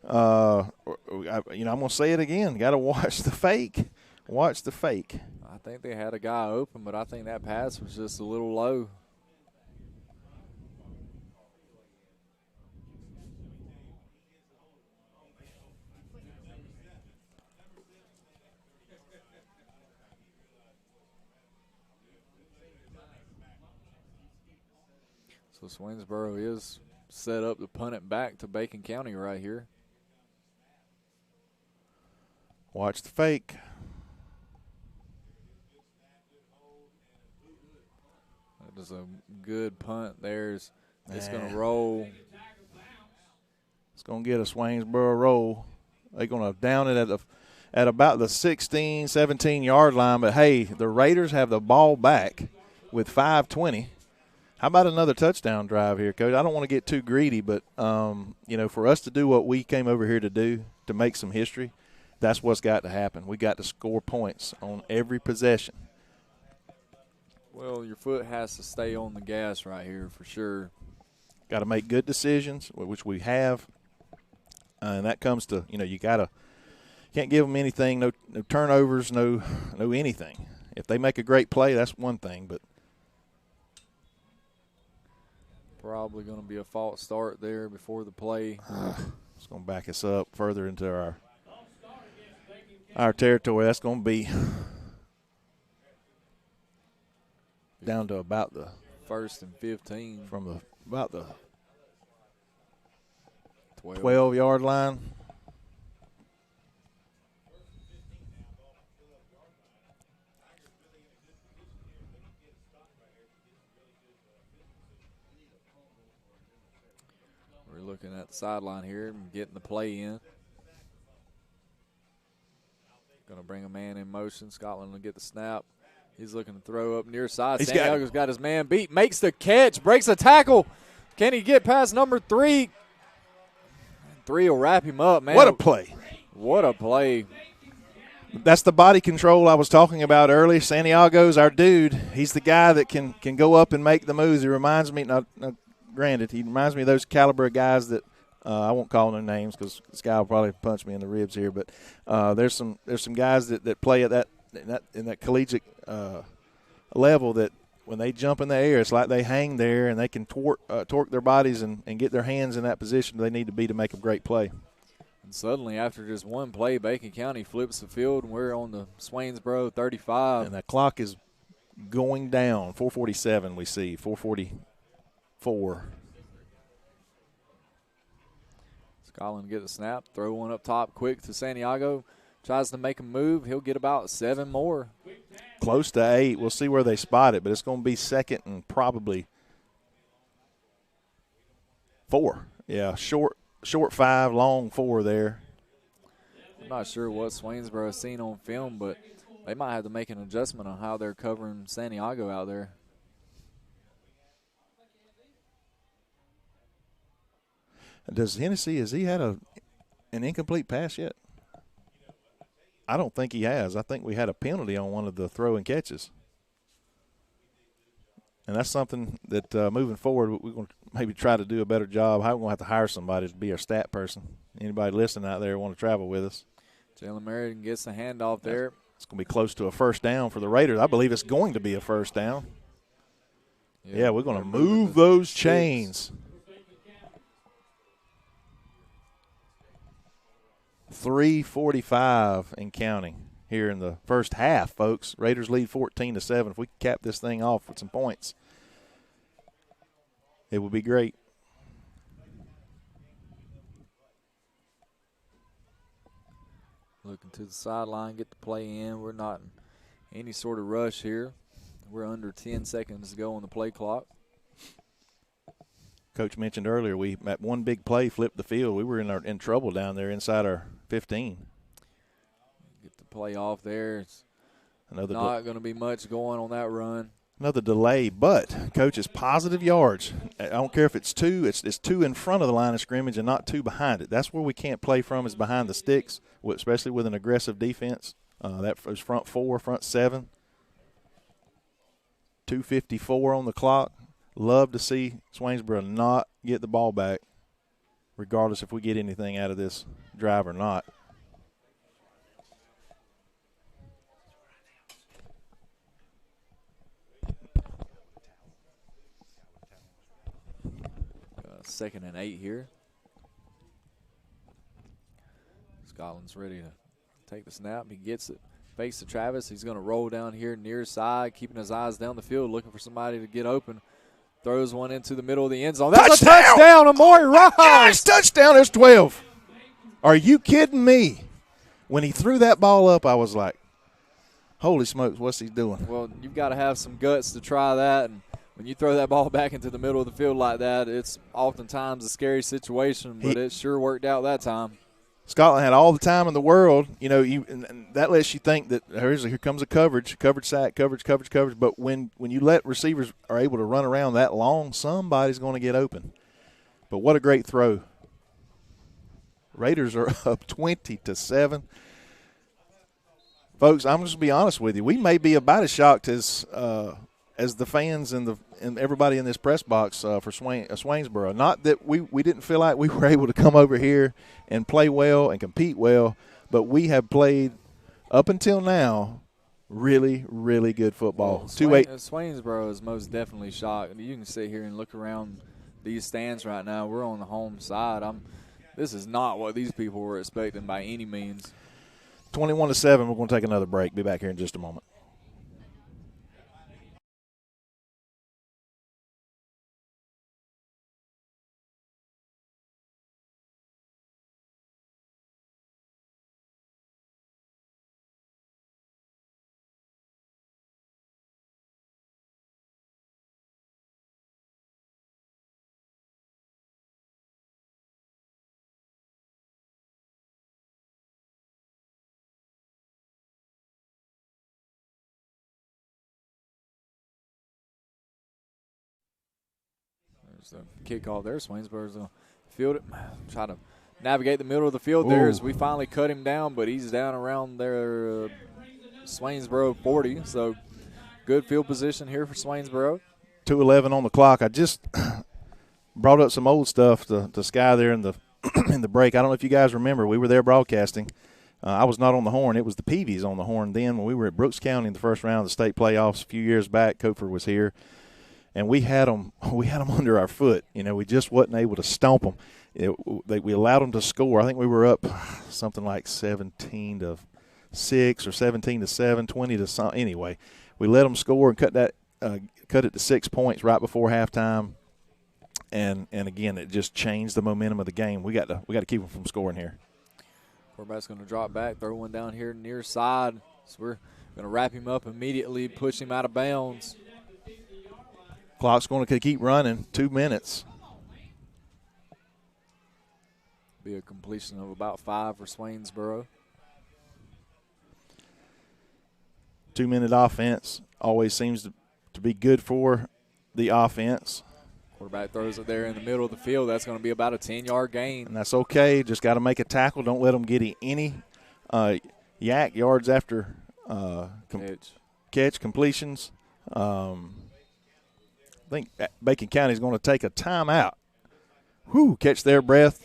I'm going to say it again. Got to watch the fake. Watch the fake. I think they had a guy open, but I think that pass was just a little low. So Swainsboro is set up to punt it back to Bacon County right here. Watch the fake. That is a good punt. It's going to roll. It's going to get a Swainsboro roll. They're going to down it at about the 16, 17-yard line. But, hey, the Raiders have the ball back with 5:20. How about another touchdown drive here, Coach? I don't want to get too greedy, but, for us to do what we came over here to do, to make some history, that's what's got to happen. We got to score points on every possession. Well, your foot has to stay on the gas right here for sure. Got to make good decisions, which we have. And that comes to, can't give them anything, no turnovers, no anything. If they make a great play, that's one thing, but probably going to be a false start there before the play. It's going to back us up further into our territory. That's going to be down to about the 1st and 15 from about the 12-yard line. We're looking at the sideline here and getting the play in. Going to bring a man in motion. Scotland will get the snap. He's looking to throw up near side. Santiago's got his man beat. Makes the catch. Breaks a tackle. Can he get past number 3? 3 will wrap him up, man. What a play. What a play. That's the body control I was talking about earlier. Santiago's our dude. He's the guy that can go up and make the moves. He reminds me, granted, he reminds me of those caliber of guys that I won't call no names because this guy will probably punch me in the ribs here. But there's some guys that play at in that collegiate level that when they jump in the air, it's like they hang there and they can torque their bodies and get their hands in that position they need to be to make a great play. And suddenly, after just one play, Bacon County flips the field, and we're on the Swainsboro 35. And that clock is going down. 4:47 we see, 4:44. Scotland get the snap, throw one up top quick to Santiago. Tries to make a move. He'll get about 7 more. Close to 8. We'll see where they spot it, but it's going to be second and probably 4. Yeah, short 5, long 4 there. I'm not sure what Swainsboro has seen on film, but they might have to make an adjustment on how they're covering Santiago out there. Does Hennessy, has he had an incomplete pass yet? I don't think he has. I think we had a penalty on one of the throw and catches. And that's something that moving forward we're going to maybe try to do a better job. We're going to have to hire somebody to be our stat person. Anybody listening out there want to travel with us? Jalen Merritt gets the handoff there. It's going to be close to a first down for the Raiders. I believe it's going to be a first down. Yeah, we're going to move those chains. 3:45 and counting here in the first half, folks. Raiders lead 14-7. If we can cap this thing off with some points, it would be great. Looking to the sideline, get the play in. We're not in any sort of rush here. We're under 10 seconds to go on the play clock. Coach mentioned earlier we at one big play flipped the field. We were in trouble down there inside our 15. Get the play off there. It's Another not going to be much going on that run. Another delay, but coach's positive yards. I don't care if it's 2. It's 2 in front of the line of scrimmage and not 2 behind it. That's where we can't play from, is behind the sticks, especially with an aggressive defense. That was front 4, front 7. 2:54 on the clock. Love to see Swainsboro not get the ball back, regardless if we get anything out of this drive or not. Second and 8 here. Scotland's ready to take the snap. He gets it. Fakes to Travis. He's going to roll down here near side, keeping his eyes down the field, looking for somebody to get open. Throws one into the middle of the end zone. That's a touchdown, Amari Rice. Yes, touchdown. There's 12. Are you kidding me? When he threw that ball up, I was like, holy smokes, what's he doing? Well, you've got to have some guts to try that. And when you throw that ball back into the middle of the field like that, it's oftentimes a scary situation, but it sure worked out that time. Scotland had all the time in the world. You know, and that lets you think that here comes a coverage sack, coverage. But when you let receivers are able to run around that long, somebody's going to get open. But what a great throw. Raiders are up 20-7. Folks, I'm just going to be honest with you. We may be about as shocked as the fans and everybody in this press box for Swainsboro. Not that we didn't feel like we were able to come over here and play well and compete well, but we have played up until now really, really good football. Well, Swainsboro is most definitely shocked. You can sit here and look around these stands right now. We're on the home side. This is not what these people were expecting by any means. 21-7. We're going to take another break. Be back here in just a moment. There's a kickoff there. Swainsboro's going to field it. Try to navigate the middle of the field there as we finally cut him down, but he's down around their Swainsboro 40. So good field position here for Swainsboro. 2:11 on the clock. I just brought up some old stuff to Sky there in the in the break. I don't know if you guys remember. We were there broadcasting. I was not on the horn. It was the Peavies on the horn then when we were at Brooks County in the first round of the state playoffs a few years back. Cofer was here. And we had them under our foot. You know, we just wasn't able to stomp them. We allowed them to score. I think we were up something like 17-6 or 17-7, 20 to something. Anyway, we let them score and cut it to 6 points right before halftime. and again, it just changed the momentum of the game. We got to keep them from scoring here. Quarterback's going to drop back, throw one down here near side. So we're going to wrap him up immediately, push him out of bounds. Clock's going to keep running. 2 minutes. Be a completion of about 5 for Swainsboro. 2-minute offense always seems to be good for the offense. Quarterback throws it there in the middle of the field. That's going to be about a 10-yard gain. And that's okay. Just got to make a tackle. Don't let them get any yak yards after catch completions. I think Bacon County is going to take a timeout. Catch their breath.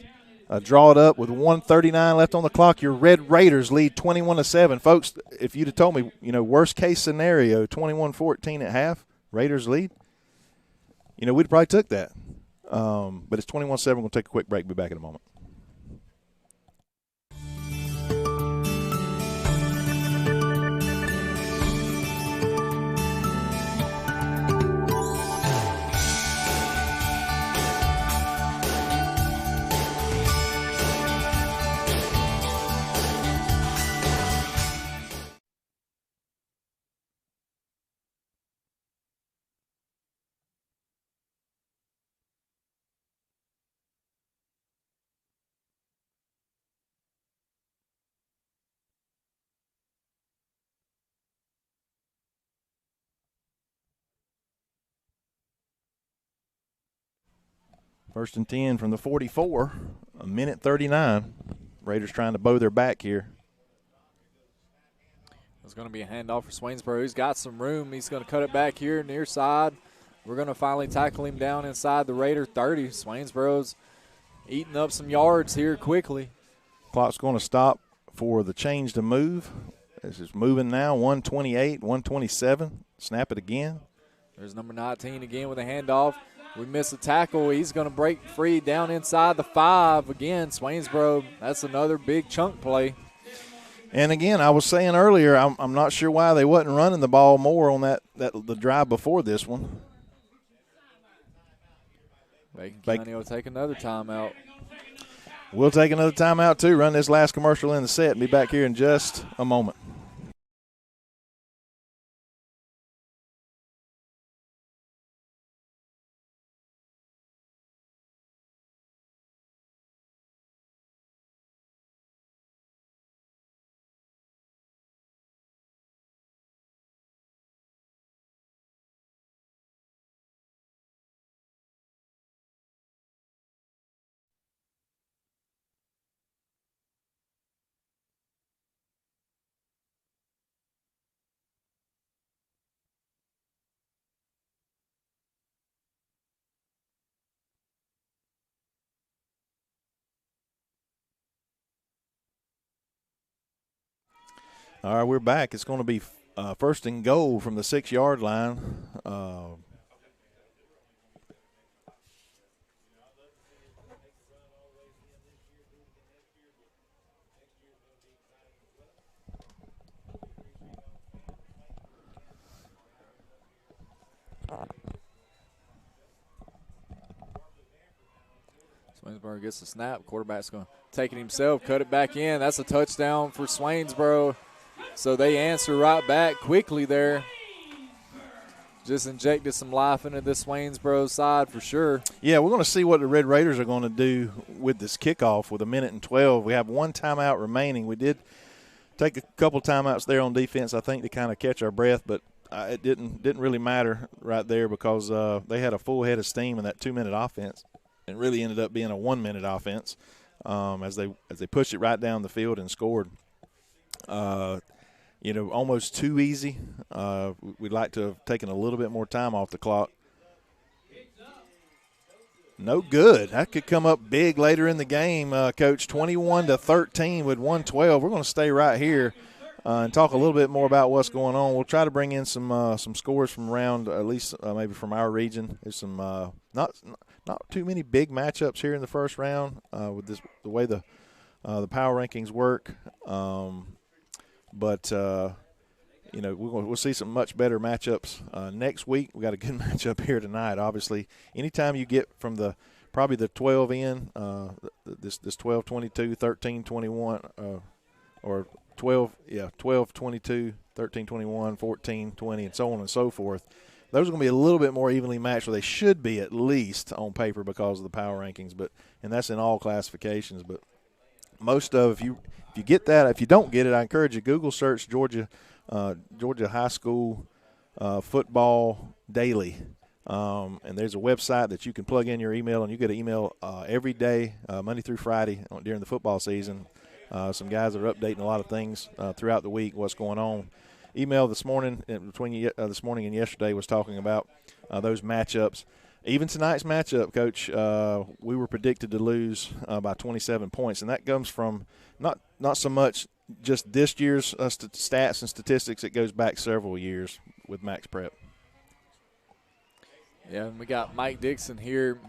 Draw it up with 1:39 left on the clock. Your Red Raiders lead 21-7. Folks, if you'd have told me, worst case scenario, 21-14 at half, Raiders lead, we'd have probably took that. But it's 21-7. We're going to take a quick break. Be back in a moment. First and 10 from the 44, 1:39. Raiders trying to bow their back here. It's going to be a handoff for Swainsboro. He's got some room. He's going to cut it back here near side. We're going to finally tackle him down inside the Raider 30. Swainsboro's eating up some yards here quickly. Clock's going to stop for the change to move. This is moving now, 128, 127. Snap it again. There's number 19 again with a handoff. We miss a tackle. He's going to break free down inside the 5. Again, Swainsboro, that's another big chunk play. And again, I was saying earlier, I'm not sure why they wasn't running the ball more on the drive before this one. Bacon County will take another timeout. We'll take another timeout too. Run this last commercial in the set and be back here in just a moment. All right, we're back. It's going to be first and goal from the 6-yard line. Swainsboro gets the snap. Quarterback's going to take it himself, cut it back in. That's a touchdown for Swainsboro. So they answer right back quickly there. Just injected some life into this Swainsboro side for sure. Yeah, we're going to see what the Red Raiders are going to do with this kickoff with 1:12. We have one timeout remaining. We did take a couple timeouts there on defense, I think, to kind of catch our breath, but it didn't really matter right there because they had a full head of steam in that 2-minute offense. It really ended up being a 1-minute offense as they pushed it right down the field and scored. Almost too easy. We'd like to have taken a little bit more time off the clock. No good. That could come up big later in the game, Coach. 21-13 with 1:12. We're going to stay right here and talk a little bit more about what's going on. We'll try to bring in some scores from around, at least maybe from our region. There's some not too many big matchups here in the first round with the way the power rankings work. But we'll see some much better matchups next week. We got a good matchup here tonight. Obviously, anytime you get from probably the 12 in, this 12-22, 13-21, or 12-22, 13-21, 14-20, and so on and so forth. Those are going to be a little bit more evenly matched, or they should be at least on paper because of the power rankings. And that's in all classifications. But most of, if you get that, if you don't get it, I encourage you Google search Georgia high school football daily. And there's a website that you can plug in your email, and you get an email every day, Monday through Friday during the football season. Some guys are updating a lot of things throughout the week, what's going on. Email this morning, between this morning and yesterday, was talking about those matchups. Even tonight's matchup, Coach, we were predicted to lose by 27 points, and that comes from not so much just this year's stats and statistics. It goes back several years with Max Prep. Yeah, and we got Mike Dixon here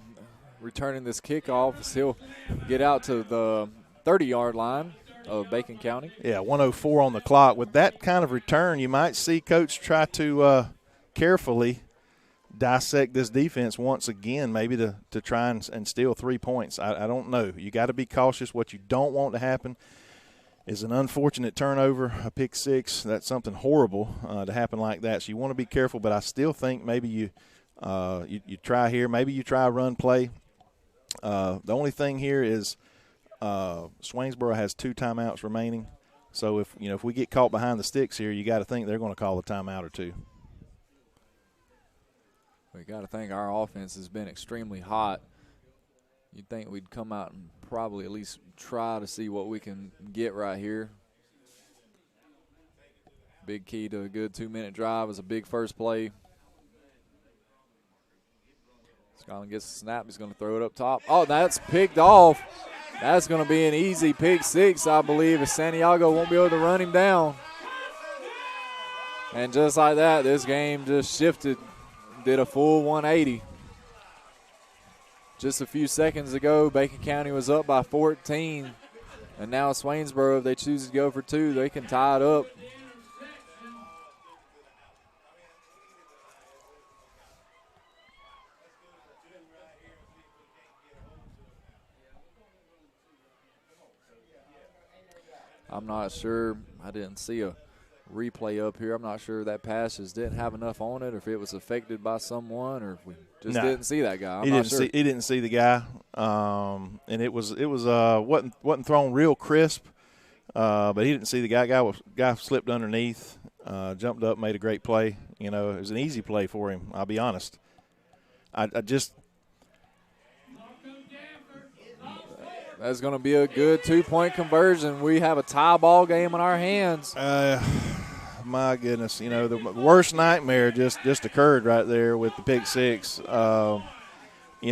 returning this kickoff. So he'll get out to the 30-yard line of Bacon County. Yeah, 1:04 on the clock. With that kind of return, you might see Coach try to carefully dissect this defense once again, maybe to try and steal 3 points. I don't know. You got to be cautious. What you don't want to happen is an unfortunate turnover, a pick six. That's something horrible to happen like that. So you want to be careful, but I still think maybe you try here. Maybe you try a run play. The only thing here is Swainsboro has 2 timeouts remaining. So if we get caught behind the sticks here, you got to think they're going to call a timeout or 2. We got to think our offense has been extremely hot. You'd think we'd come out and probably at least try to see what we can get right here. Big key to a good 2-minute drive is a big first play. Scotland gets the snap. He's going to throw it up top. Oh, that's picked off. That's going to be an easy pick six, I believe, as Santiago won't be able to run him down. And just like that, this game just shifted, did a full 180. Just a few seconds ago, Bacon County was up by 14. And now Swainsboro, if they choose to go for 2, they can tie it up. I'm not sure. I didn't see a replay up here. I'm not sure that pass just didn't have enough on it, or if it was affected by someone, or if we just didn't see that guy. I'm not sure. He didn't see the guy, and it was wasn't thrown real crisp, but he didn't see the guy. Guy slipped underneath, jumped up, made a great play. It was an easy play for him. I'll be honest. That's going to be a good 2-point conversion. We have a tie ball game on our hands. My goodness, the worst nightmare just occurred right there with the pick six. I don't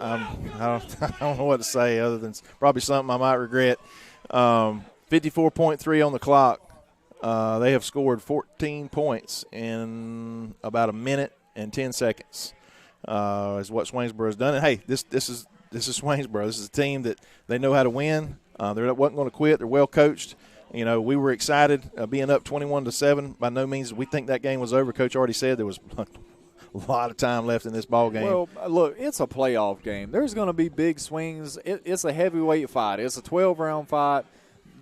know what to say other than probably something I might regret. 54.3 on the clock. They have scored 14 points in about a minute and 10 seconds. Is what Swainsboro has done. And, hey, this is Swainsboro. This is a team that they know how to win. They wasn't going to quit. They're well coached. We were excited being up 21-7. By no means we think that game was over. Coach already said there was a lot of time left in this ball game. Well, look, it's a playoff game. There's going to be big swings. It's a heavyweight fight. It's a 12-round fight.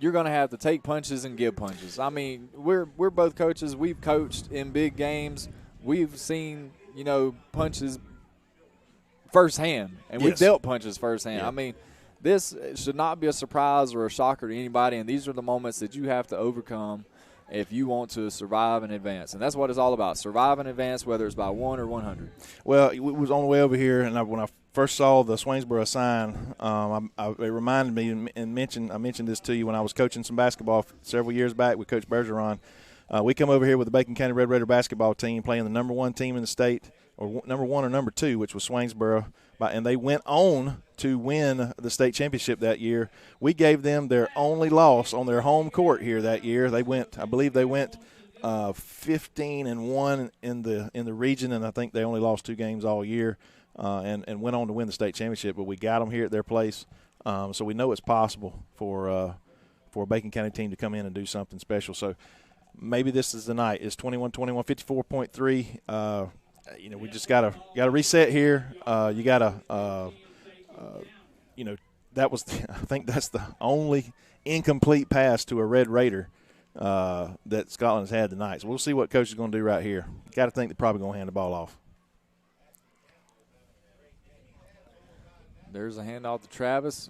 You're going to have to take punches and give punches. I mean, we're both coaches. We've coached in big games. We've seen, punches firsthand, and we've dealt punches firsthand. Yeah. I mean, this should not be a surprise or a shocker to anybody, and these are the moments that you have to overcome if you want to survive and advance. And that's what it's all about, survive and advance, whether it's by 1 or 100. Well, it was on the way over here, and when I first saw the Swainsboro sign, it reminded me, and I mentioned this to you when I was coaching some basketball several years back with Coach Bergeron. We come over here with the Bacon County Red Raider basketball team playing the number 1 team in the state, or number 1 or number 2, which was Swainsboro, and they went on to win the state championship that year. We gave them their only loss on their home court here that year. I believe they went 15-1 in the region, and I think they only lost 2 games all year, and went on to win the state championship. But we got them here at their place, so we know it's possible for for a Bacon County team to come in and do something special. So maybe this is the night. It's 21-21, 54.3. We just gotta reset here. You gotta, that was I think that's the only incomplete pass to a Red Raider that Scotland has had tonight. So we'll see what coach is going to do right here. Got to think they're probably going to hand the ball off. There's a handoff to Travis.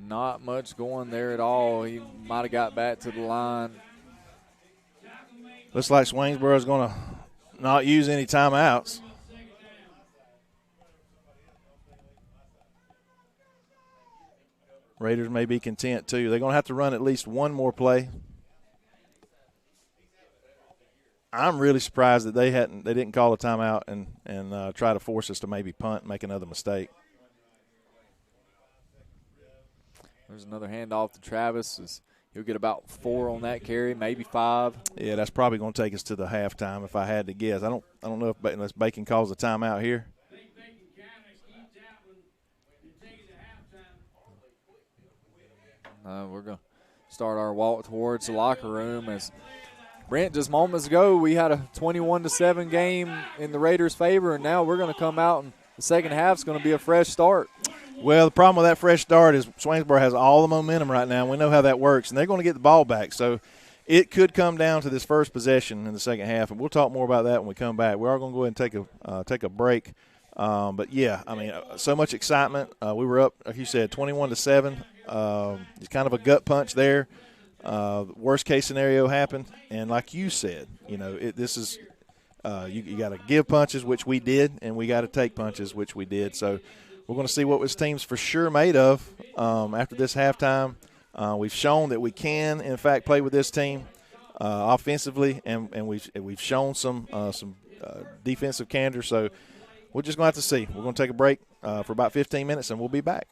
Not much going there at all. He might have got back to the line. Looks like Swainsboro is going to not use any timeouts. Raiders may be content, too. They're going to have to run at least one more play. I'm really surprised that they didn't call a timeout and try to force us to maybe punt and make another mistake. There's another handoff to Travis. He'll get about 4 on that carry, maybe 5. Yeah, that's probably going to take us to the halftime if I had to guess. I don't know if unless Bacon calls a timeout here. We're going to start our walk towards the locker room. As Brent, just moments ago, we had a 21-7 game in the Raiders' favor, and now we're going to come out and the second half is going to be a fresh start. Well, the problem with that fresh start is Swainsboro has all the momentum right now. We know how that works, and they're going to get the ball back. So it could come down to this first possession in the second half, and we'll talk more about that when we come back. We are going to go ahead and take a break. But, yeah, I mean, so much excitement. We were up, like you said, 21-7. It's kind of a gut punch there. Worst case scenario happened, and like you said, this is you got to give punches, which we did, and we got to take punches, which we did. So we're going to see what this team's for sure made of after this halftime. We've shown that we can, in fact, play with this team offensively, and we've shown some defensive candor. So we're just going to have to see. We're going to take a break for about 15 minutes, and we'll be back.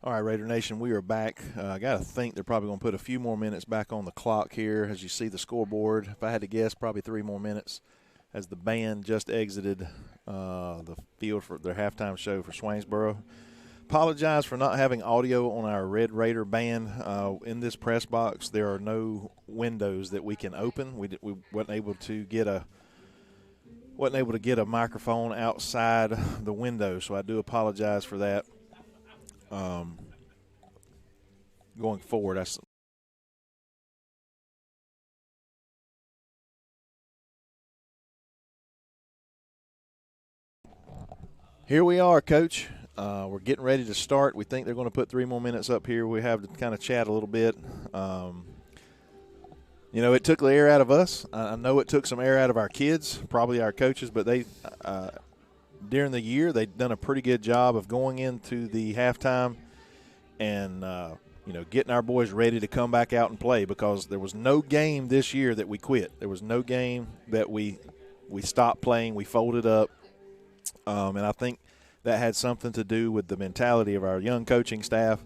All right, Raider Nation, we are back. I got to think they're probably going to put a few more minutes back on the clock here as you see the scoreboard. If I had to guess, probably 3 more minutes as the band just exited the field for their halftime show for Swainsboro. Apologize for not having audio on our Red Raider band. In this press box, there are no windows that we can open. We wasn't able to get a microphone outside the window, so I do apologize for that. Going forward, here we are, Coach. We're getting ready to start. We think they're going to put 3 more minutes up here. We have to kind of chat a little bit. It took the air out of us. I know it took some air out of our kids, probably our coaches, but they during the year they've done a pretty good job of going into the halftime and getting our boys ready to come back out and play, because there was no game this year that we quit. There was no game that we stopped playing. We folded up, and I think that had something to do with the mentality of our young coaching staff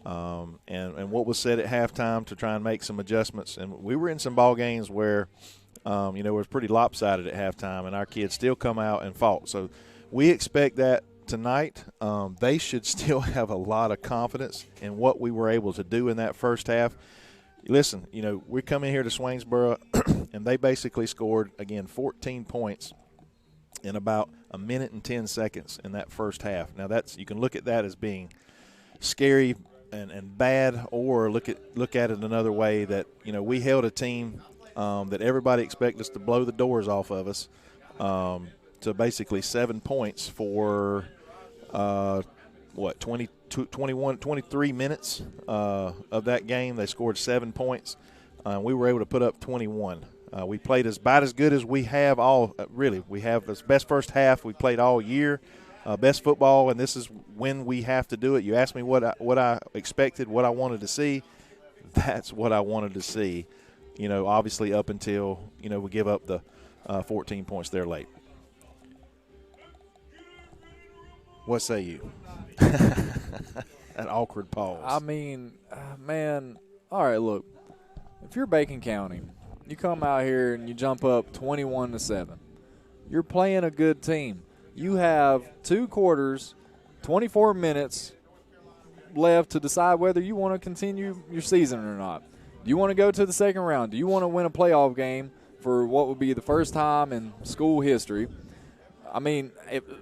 and what was said at halftime to try and make some adjustments. And we were in some ball games where, it was pretty lopsided at halftime, and our kids still come out and fought. So we expect that tonight. They should still have a lot of confidence in what we were able to do in that first half. Listen, we come in here to Swainsboro, and they basically scored, again, 14 points in about a minute and 10 seconds in that first half. Now, you can look at that as being scary and bad, or look at it another way, that we held a team that everybody expected us to blow the doors off of us, to basically 7 points for 23 minutes of that game. They scored 7 points. We were able to put up 21. We played about as good as we have we have the best first half we played all year, best football, and this is when we have to do it. You asked me what I expected, what I wanted to see. That's what I wanted to see, obviously up until, we give up the 14 points there late. What say you? An awkward pause. I mean, man, all right, look, if you're Bacon County, you come out here and you jump up 21-7. You're playing a good team. You have 2 quarters, 24 minutes left to decide whether you want to continue your season or not. Do you want to go to the second round? Do you want to win a playoff game for what would be the first time in school history? I mean,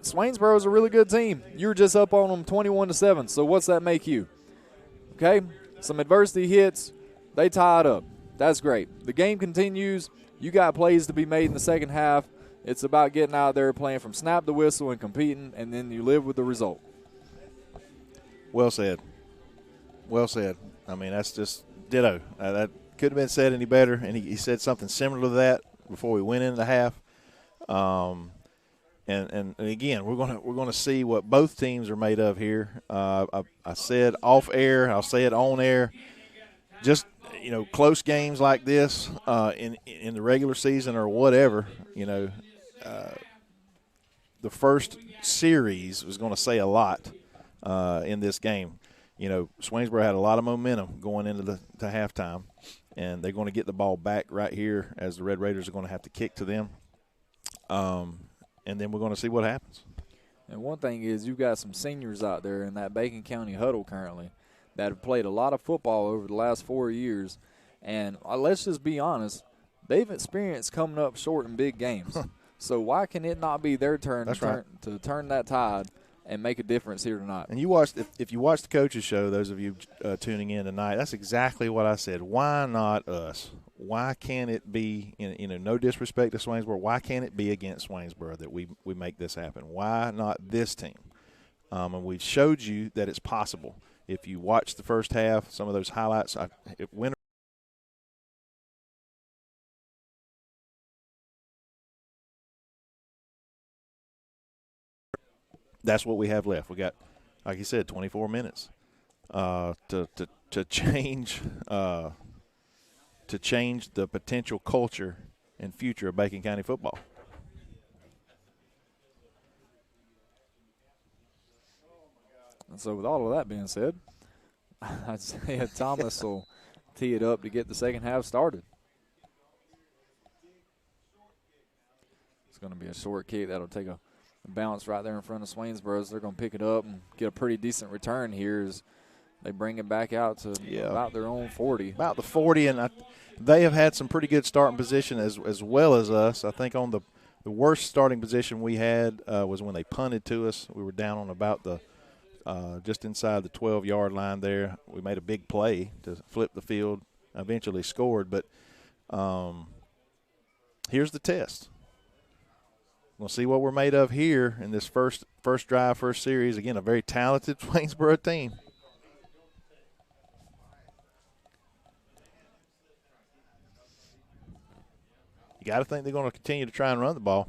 Swainsboro is a really good team. You're just up on them 21-7. So what's that make you? Okay, some adversity hits. They tie it up. That's great. The game continues. You got plays to be made in the second half. It's about getting out there, playing from snap to whistle and competing, and then you live with the result. Well said. Well said. I mean, that's just ditto. That couldn't have been said any better, and he said something similar to that before we went into the half. And again, we're gonna see what both teams are made of here. I said off air. I'll say it on air. Just close games like this in the regular season or whatever. The first series was going to say a lot in this game. Swainsboro had a lot of momentum going into the halftime, and they're going to get the ball back right here as the Red Raiders are going to have to kick to them. And then we're going to see what happens. And one thing is, you've got some seniors out there in that Bacon County huddle currently that have played a lot of football over the last 4 years. And let's just be honest, they've experienced coming up short in big games. So why can it not be their turn to turn that tide and make a difference here tonight? And you watched, if you watched the coaches show, those of you tuning in tonight, that's exactly what I said. Why not us? Why can't it be, no disrespect to Swainsboro, why can't it be against Swainsboro that we make this happen? Why not this team? And we've showed you that it's possible. If you watch the first half, some of those highlights, that's what we have left. We got, like you said, 24 minutes to change the potential culture and future of Bacon County football. And so with all of that being said, Isaiah Thomas will tee it up to get the second half started. It's going to be a short kick that'll take a bounce right there in front of Swainsboro. They're going to pick it up and get a pretty decent return here as they bring it back out to about their own 40. About the 40, and they have had some pretty good starting position as well as us. I think on the worst starting position we had was when they punted to us. We were down on about the just inside the 12-yard line there. We made a big play to flip the field, eventually scored. But here's the test. We'll see what we're made of here in this first drive, first series. Again, a very talented Swainsboro team. You got to think they're going to continue to try and run the ball.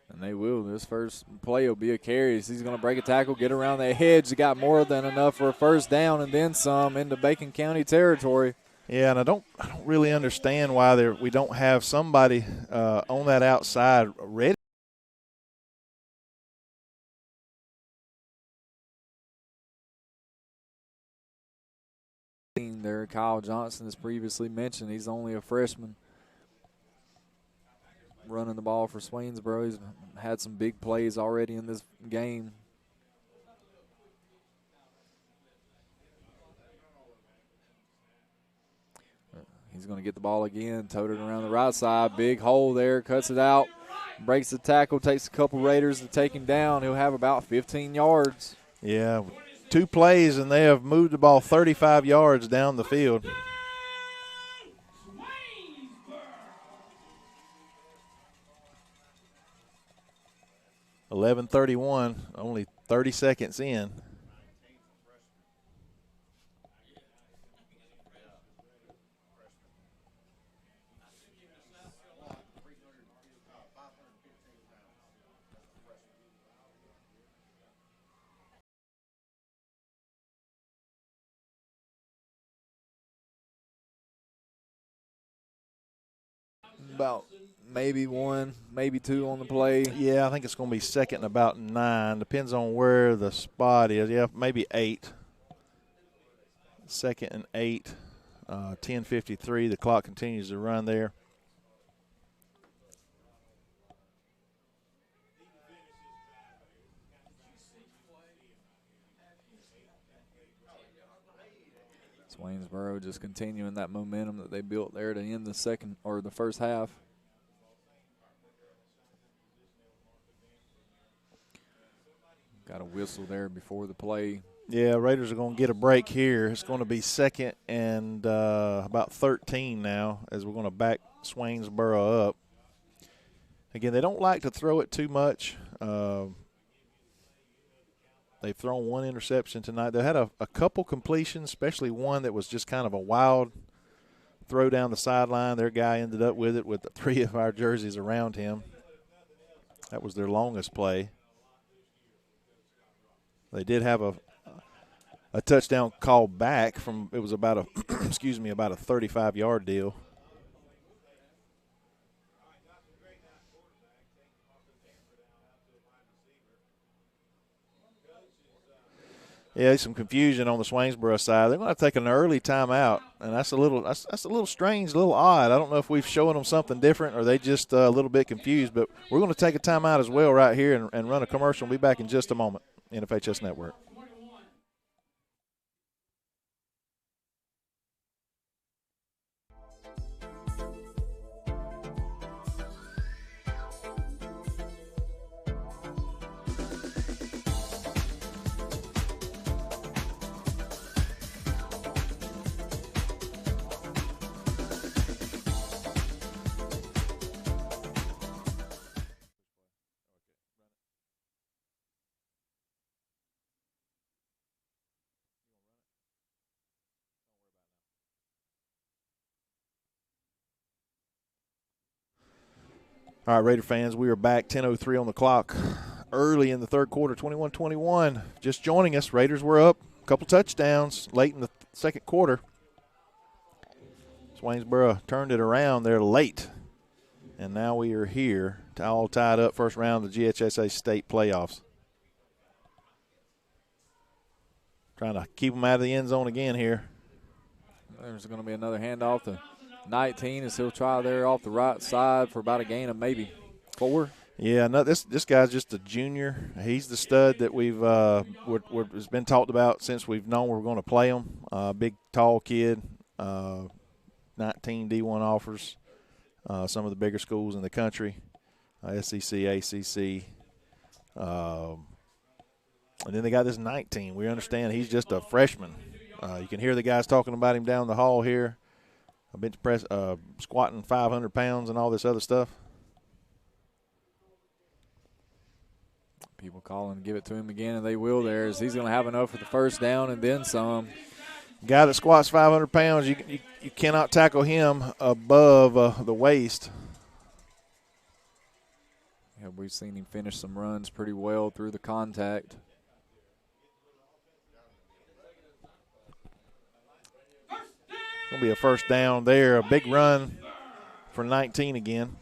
And they will. This first play will be a carry. He's going to break a tackle, get around the hedge. He got more than enough for a first down and then some into Bacon County territory. Yeah, and I don't really understand why we don't have somebody on that outside ready. There, Kyle Johnson, as previously mentioned, he's only a freshman. Running the ball for Swainsboro. He's had some big plays already in this game. He's going to get the ball again, towed it around the right side. Big hole there, cuts it out, breaks the tackle, takes a couple Raiders to take him down. He'll have about 15 yards. Yeah, 2 plays, and they have moved the ball 35 yards down the field. .11:31, only 30 seconds in. About maybe 1, maybe 2 on the play. Yeah, I think it's going to be second and about 9. Depends on where the spot is. Yeah, maybe 8. Second and 8. 10:53. The clock continues to run there. Swainsboro just continuing that momentum that they built there to end the second or the first half. Got a whistle there before the play. Yeah, Raiders are going to get a break here. It's going to be second and about 13 now as we're going to back Swainsboro up. Again, they don't like to throw it too much. They've thrown 1 interception tonight. They had a couple completions, especially one that was just kind of a wild throw down the sideline. Their guy ended up with it with the 3 of our jerseys around him. That was their longest play. They did have a touchdown call back from, it was about a, excuse me, about a 35-yard deal. Yeah, some confusion on the Swainsboro side. They're going to have to take an early timeout, and that's a little strange, a little odd. I don't know if we've shown them something different or they just a little bit confused, but we're going to take a timeout as well right here and run a commercial. We'll be back in just a moment. NFHS Network. All right, Raider fans, we are back, 10:03 on the clock, early in the third quarter, 21-21. Just joining us, Raiders were up, a couple touchdowns late in the second quarter. Swainsboro turned it around there late, and now we are here, all tied up, first round of the GHSA state playoffs. Trying to keep them out of the end zone again here. There's going to be another handoff to 19 as he'll try there off the right side for about a gain of maybe 4. Yeah, no, this guy's just a junior. He's the stud that has been talked about since we've known we were going to play him. Big, tall kid, 19 D1 offers, some of the bigger schools in the country, SEC, ACC. And then they got this 19. We understand he's just a freshman. You can hear the guys talking about him down the hall here. A bench press, squatting 500 pounds and all this other stuff. People calling to give it to him again, and they will there as he's going to have enough for the first down and then some. Guy that squats 500 pounds, you cannot tackle him above the waist. Yeah, we've seen him finish some runs pretty well through the contact. Going to be a first down there. A big run for 19 again.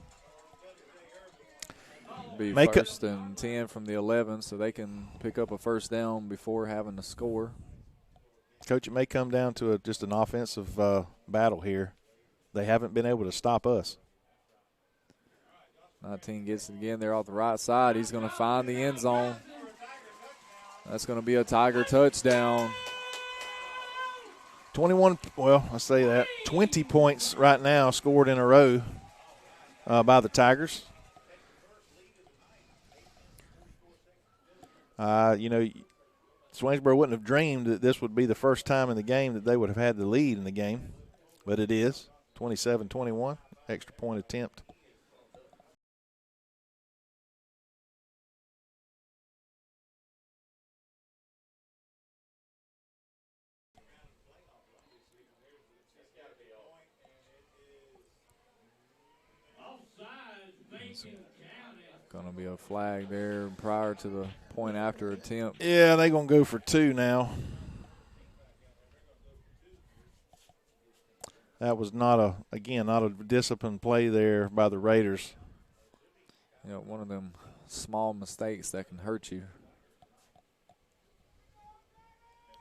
Be first and 10 from the 11, so they can pick up a first down before having to score. Coach, it may come down to just an offensive battle here. They haven't been able to stop us. 19 gets it again there off the right side. He's going to find the end zone. That's going to be a Tiger touchdown. 20 points right now scored in a row by the Tigers. Swainsboro wouldn't have dreamed that this would be the first time in the game that they would have had the lead in the game, but it is 27-21, extra point attempt. Going to be a flag there prior to the point after attempt. Yeah, they're going to go for 2 now. That was not a disciplined play there by the Raiders. Yeah, one of them small mistakes that can hurt you.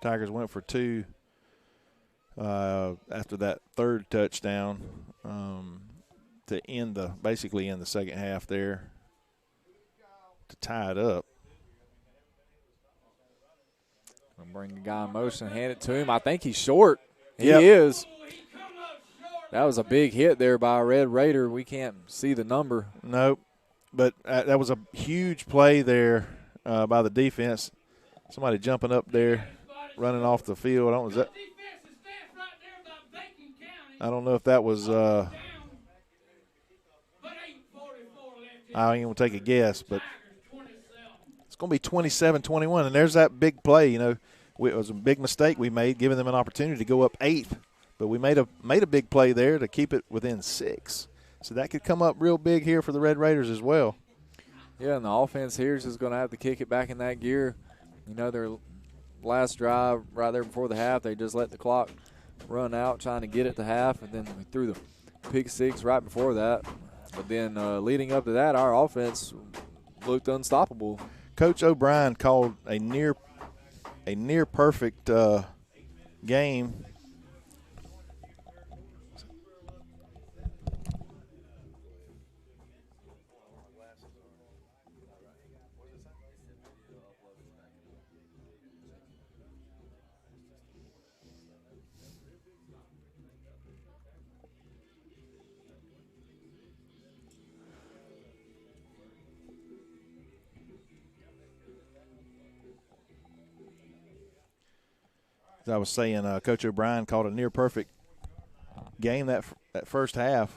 Tigers went for 2 after that third touchdown to basically end the second half there to tie it up. I'll bring the guy in motion, hand it to him. I think he's short. He Yep. is. That was a big hit there by a Red Raider. We can't see the number. Nope. But that was a huge play there by the defense. Somebody jumping up there, running off the field. I don't know if that was I ain't going to take a guess, but it's going to be 27-21. And there's that big play. It was a big mistake we made, giving them an opportunity to go up 8. But we made a big play there to keep it within 6. So that could come up real big here for the Red Raiders as well. Yeah, and the offense here is just going to have to kick it back in that gear. Their last drive right there before the half, they just let the clock run out trying to get it to half, and then we threw the pick 6 right before that. But then leading up to that, our offense looked unstoppable. Coach O'Brien called a near perfect game. As I was saying, Coach O'Brien called a near-perfect game that first half.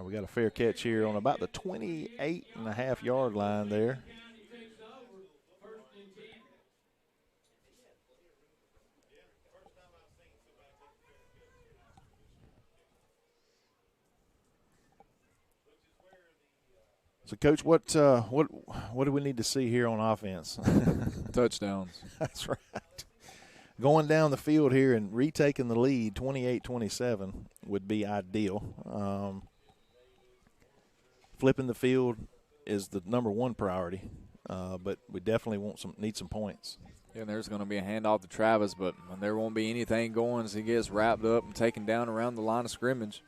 We got a fair catch here on about the 28.5-yard line there. So, Coach, what do we need to see here on offense? Touchdowns. That's right. Going down the field here and retaking the lead, 28-27, would be ideal. Flipping the field is the number one priority, but we definitely need some points. And there's going to be a handoff to Travis, but there won't be anything going as he gets wrapped up and taken down around the line of scrimmage.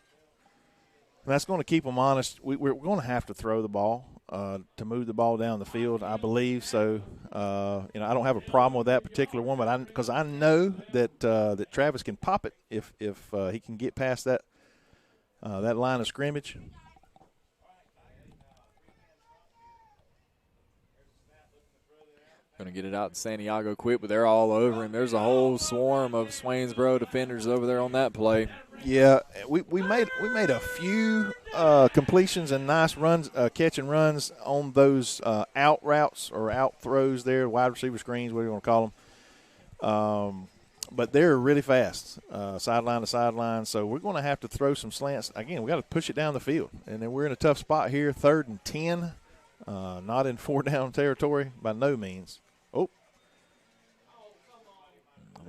And that's going to keep them honest. We're going to have to throw the ball to move the ball down the field, I believe. So, I don't have a problem with that particular one, but because I know that that Travis can pop it if he can get past that line of scrimmage. Going to get it out to Santiago quick, but they're all over him. There's a whole swarm of Swainsboro defenders over there on that play. Yeah, we made a few completions and nice runs, catch and runs on those out routes or out throws there, wide receiver screens, whatever you want to call them. But they're really fast, sideline to sideline. So we're going to have to throw some slants. Again, we got to push it down the field. And then we're in a tough spot here, 3rd and 10, not in 4-down territory by no means. Oh.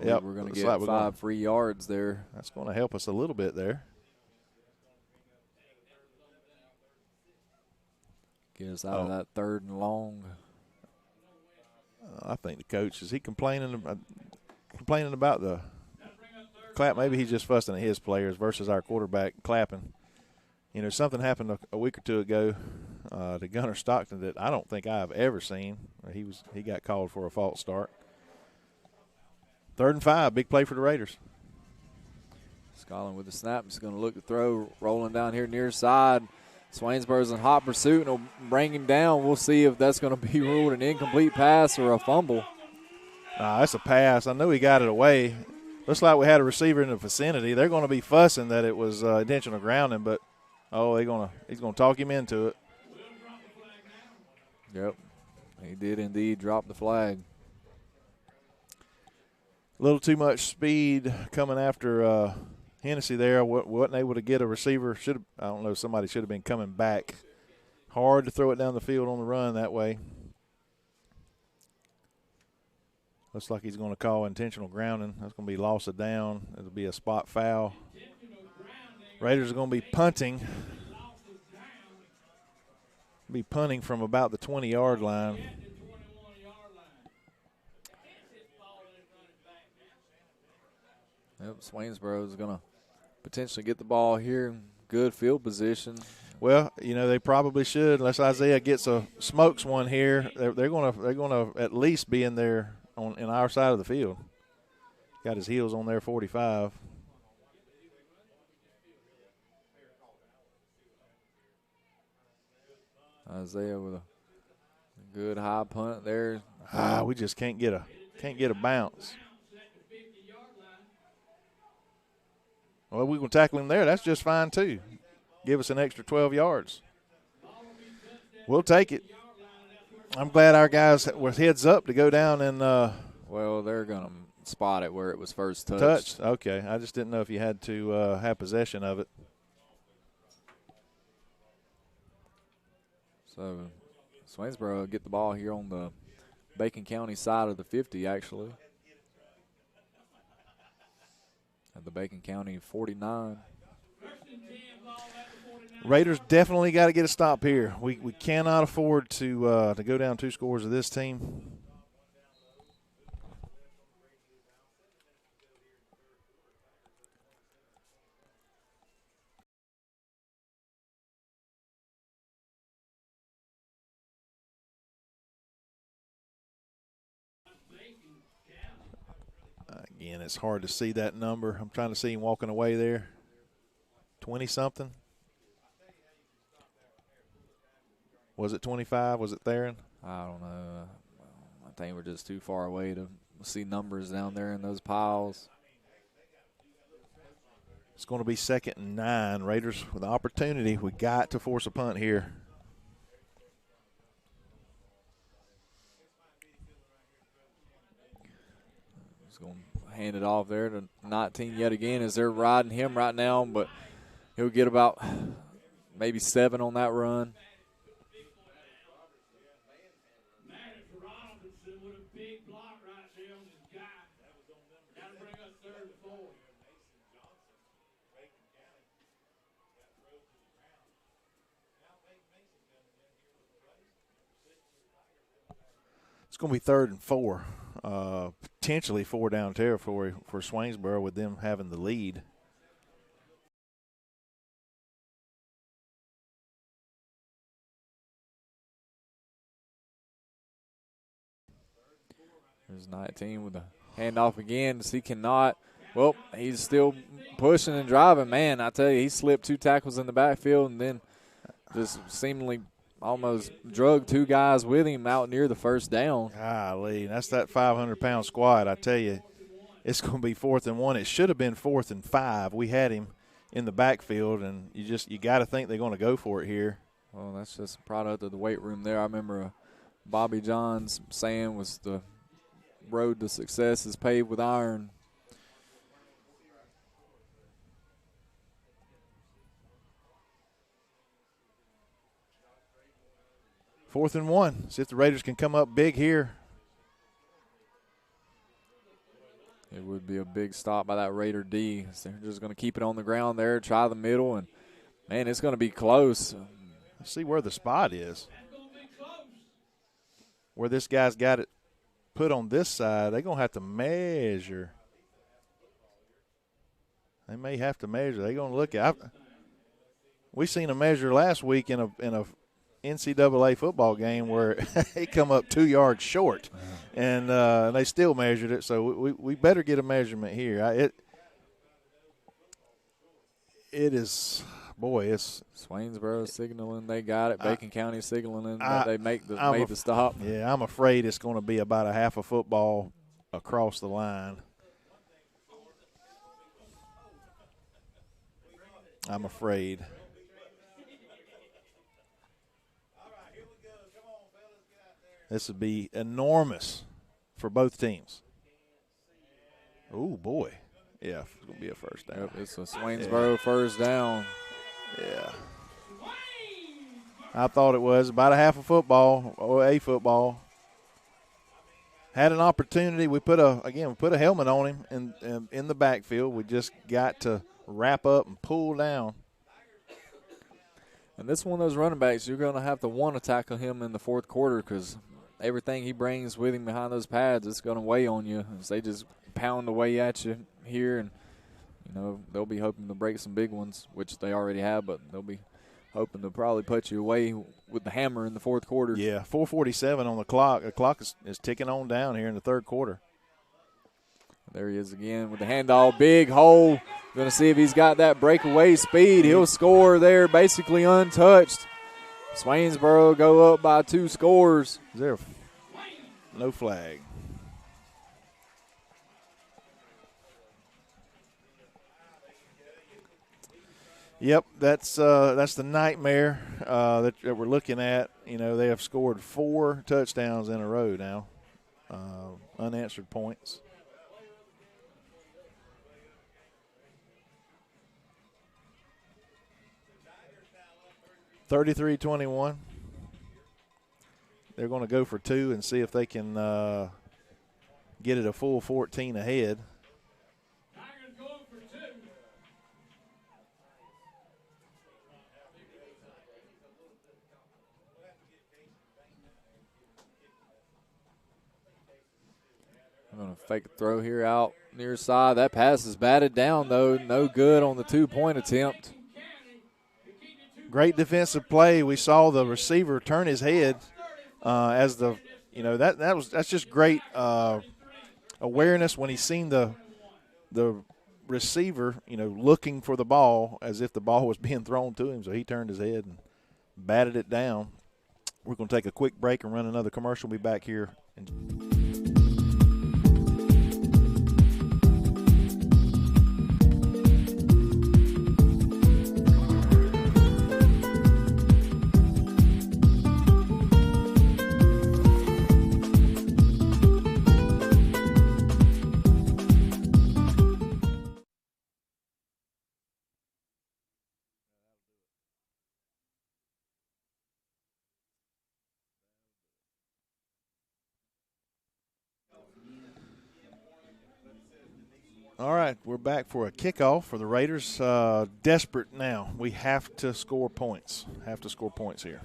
Yep, we're going to get 5 free yards there. That's going to help us a little bit there. Get us out of that 3rd and long. I think the coach, is he complaining about the clap? Maybe he's just fussing at his players versus our quarterback clapping. Something happened a week or two ago to Gunnar Stockton that I don't think I've ever seen. He got called for a false start. 3rd and 5, big play for the Raiders. Scotland with the snap. He's going to look to throw, rolling down here near side. Swainsboro's in hot pursuit and will bring him down. We'll see if that's going to be ruled an incomplete pass or a fumble. That's a pass. I know he got it away. Looks like we had a receiver in the vicinity. They're going to be fussing that it was intentional grounding, but he's going to talk him into it. Yep, he did indeed drop the flag. A little too much speed coming after Hennessy there. Wasn't able to get a receiver. I don't know, somebody should have been coming back. Hard to throw it down the field on the run that way. Looks like he's going to call intentional grounding. That's going to be loss of down. It'll be a spot foul. Raiders are going to be punting. Be punting from about the 20-yard line. Yep, Swainsboro is going to potentially get the ball here. Good field position. Well, they probably should, unless Isaiah gets a smokes one here. They're going to at least be in there in our side of the field. Got his heels on their 45. Isaiah with a good high punt there. We just can't get a bounce. Well, we can tackle him there. That's just fine, too. Give us an extra 12 yards. We'll take it. I'm glad our guys were heads up to go down and well, they're going to spot it where it was first touched. Touched. Okay. I just didn't know if you had to have possession of it. So Swainsboro will get the ball here on the Bacon County side of the 50, actually. At the Bacon County 49. Raiders definitely got to get a stop here. We cannot afford to go down 2 scores of this team. Again, it's hard to see that number. I'm trying to see him walking away there. 20-something. Was it 25? Was it Theron? I don't know. I think we're just too far away to see numbers down there in those piles. It's going to be 2nd and 9. Raiders with the opportunity. We got to force a punt here. He's going to hand it off there to 19 yet again as they're riding him right now, but he'll get about maybe 7 on that run. It's going to be 3rd and 4. potentially 4 down territory for Swainsboro with them having the lead. There's 19 with the handoff again. He cannot. Well, he's still pushing and driving. Man, I tell you, he slipped 2 tackles in the backfield and then just seemingly almost drug 2 guys with him out near the first down. Golly, that's that 500-pound squad. I tell you, it's going to be 4th and 1. It should have been 4th and 5. We had him in the backfield, and you got to think they're going to go for it here. Well, that's just a product of the weight room there. I remember Bobby John's saying was the road to success is paved with iron. Fourth and 1. See if the Raiders can come up big here. It would be a big stop by that Raider D. So they're just going to keep it on the ground there, try the middle, and, man, it's going to be close. Let's see where the spot is. Where this guy's got it put on this side, they're going to have to measure. They may have to measure. They're going to look at it. We seen a measure last week in a NCAA football game where they come up 2 yards short, and they still measured it. So we better get a measurement here. It is, boy, it's Swainsboro signaling they got it. Bacon County signaling that they made the stop. Yeah, I'm afraid it's going to be about a half a football across the line. I'm afraid. This would be enormous for both teams. Oh, boy. Yeah, it's going to be a first down. Yep, it's a Swainsboro first down. Yeah. I thought it was about a half a football or a football. Had an opportunity. We put a helmet on him in the backfield. We just got to wrap up and pull down. And this one of those running backs, you're going to have to want to tackle him in the fourth quarter because everything he brings with him behind those pads, it's going to weigh on you as they just pound away at you here. And, they'll be hoping to break some big ones, which they already have, but they'll be hoping to probably put you away with the hammer in the fourth quarter. Yeah, 4:47 on the clock. The clock is ticking on down here in the third quarter. There he is again with the handoff. Big hole. Going to see if he's got that breakaway speed. He'll score there basically untouched. Swainsboro go up by 2 scores. Is there no flag? Yep, that's the nightmare that we're looking at. They have scored 4 touchdowns in a row now, unanswered points. (33-21). They're going to go for 2 and see if they can get it a full 14 ahead. I'm going to fake a throw here out near side. That pass is batted down, though. No good on the 2-point attempt. Great defensive play. We saw the receiver turn his head as that's just great awareness when he seen the receiver, looking for the ball as if the ball was being thrown to him. So he turned his head and batted it down. We're going to take a quick break and run another commercial. We'll be back here All right, we're back for a kickoff for the Raiders. Desperate now. We have to score points. Have to score points here.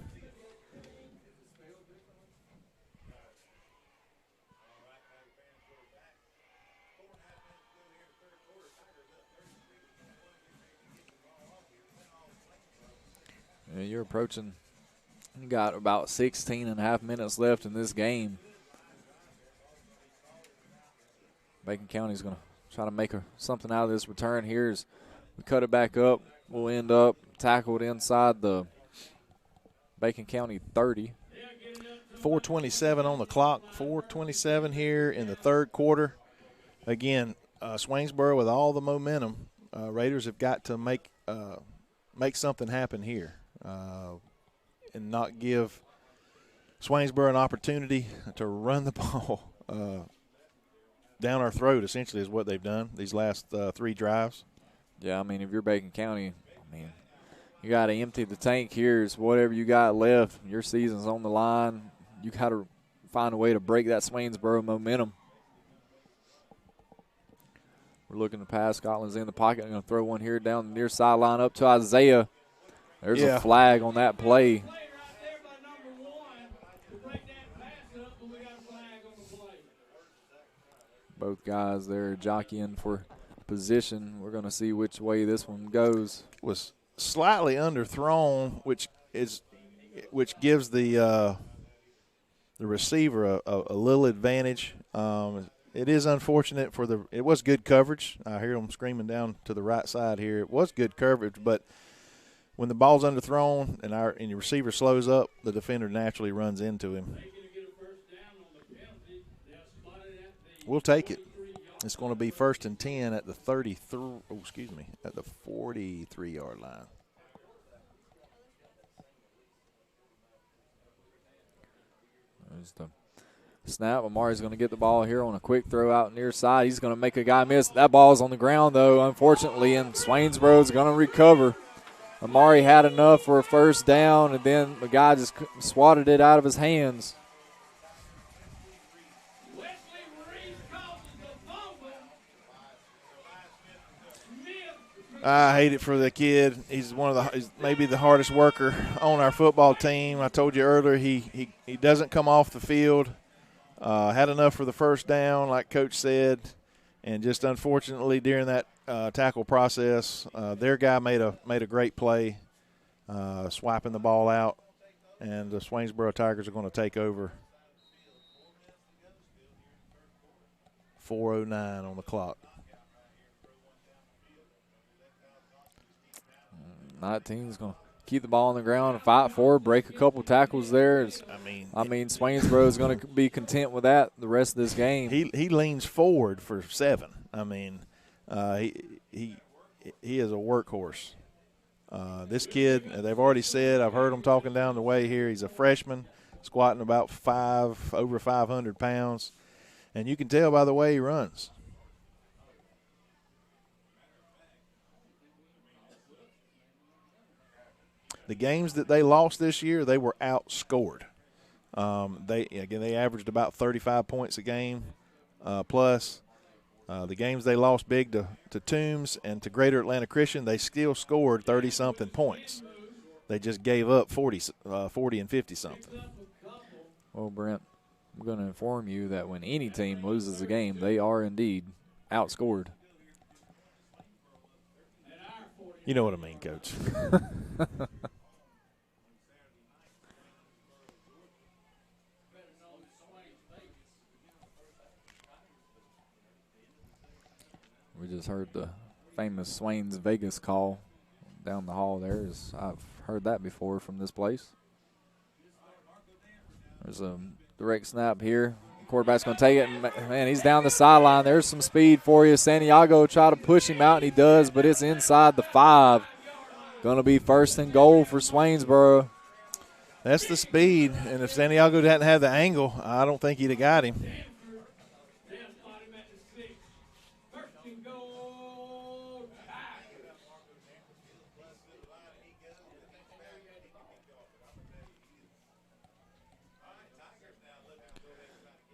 And you're approaching. You got about 16 and a half minutes left in this game. Bacon County's going to try to make something out of this return here as we cut it back up. We'll end up tackled inside the Bacon County 30. 4:27 on the clock. 4:27 here in the third quarter. Again, Swainsboro with all the momentum. Raiders have got to make something happen here and not give Swainsboro an opportunity to run the ball down our throat, essentially, is what they've done these last 3 drives. Yeah, I mean, if you're Bacon County, you got to empty the tank here. It's whatever you got left. Your season's on the line. You got to find a way to break that Swainsboro momentum. We're looking to pass. Scotland's in the pocket. I'm going to throw one here down the near sideline up to Isaiah. There's a flag on that play. Both guys there jockeying for position. We're going to see which way this one goes. Was slightly underthrown, which gives the receiver a little advantage. It is unfortunate it was good coverage. I hear them screaming down to the right side here. It was good coverage, but when the ball's underthrown and your receiver slows up, the defender naturally runs into him. We'll take it. It's going to be 1st and 10 at the 43-yard line. There's the snap. Amari's going to get the ball here on a quick throw out near side. He's going to make a guy miss. That ball's on the ground, though, unfortunately, and Swainsboro's going to recover. Amari had enough for a first down, and then the guy just swatted it out of his hands. I hate it for the kid. He's he's maybe the hardest worker on our football team. I told you earlier he doesn't come off the field. Had enough for the first down, like Coach said, and just unfortunately during that tackle process, their guy made a great play, swiping the ball out, and the Swainsboro Tigers are going to take over. 4:09 on the clock. 19's going to keep the ball on the ground and fight for it, break a couple tackles there. I mean, Swainsboro is going to be content with that the rest of this game. He leans forward for 7. I mean, he is a workhorse. This kid, they've already said, I've heard him talking down the way here, he's a freshman, squatting about over 500 pounds. And you can tell by the way he runs. The games that they lost this year, they were outscored. They averaged about 35 points a game plus. The games they lost big to Toombs and to Greater Atlanta Christian, they still scored 30-something points. They just gave up 40 and 50-something. Well, Brent, I'm going to inform you that when any team loses a game, they are indeed outscored. You know what I mean, Coach. We just heard the famous Swain's Vegas call down the hall there. I've heard that before from this place. There's a direct snap here. Quarterback's going to take it, and man, he's down the sideline. There's some speed for you. Santiago try to push him out, and he does, but it's inside the 5. Going to be 1st and goal for Swainsboro. That's the speed, and if Santiago hadn't had the angle, I don't think he'd have got him.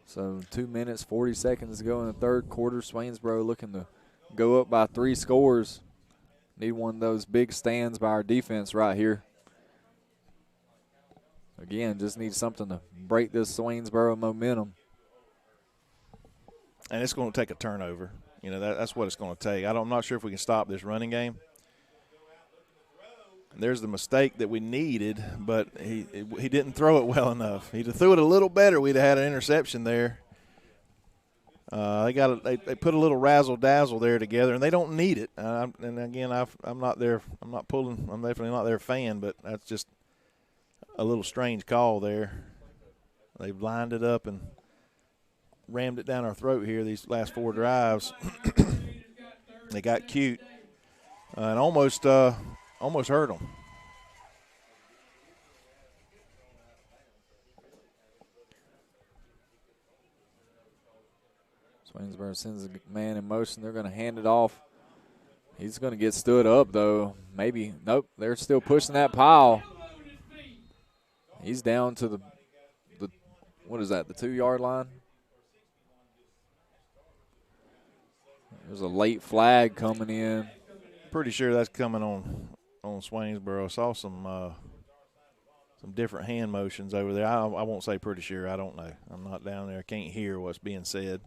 So 2 minutes, 40 seconds to go in the third quarter. Swainsboro looking to go up by 3 scores. Need one of those big stands by our defense right here. Again, just need something to break this Swainsboro momentum. And it's going to take a turnover. You know, that's what it's going to take. I'm not sure if we can stop this running game. There's the mistake that we needed, but he didn't throw it well enough. He'd have threw it a little better, we'd have had an interception there. They put a little razzle dazzle there together, and they don't need it. And again, I'm not there. I'm definitely not their fan, but that's just a little strange call there. They've lined it up and rammed it down our throat here these last 4 drives. They got cute and almost hurt them. Swainsboro sends a man in motion. They're going to hand it off. He's going to get stood up, though. Maybe. Nope, they're still pushing that pile. He's down to the what is that, the 2-yard line? There's a late flag coming in. Pretty sure that's coming on Swainsboro. I saw some different hand motions over there. I won't say pretty sure. I don't know. I'm not down there. I can't hear what's being said.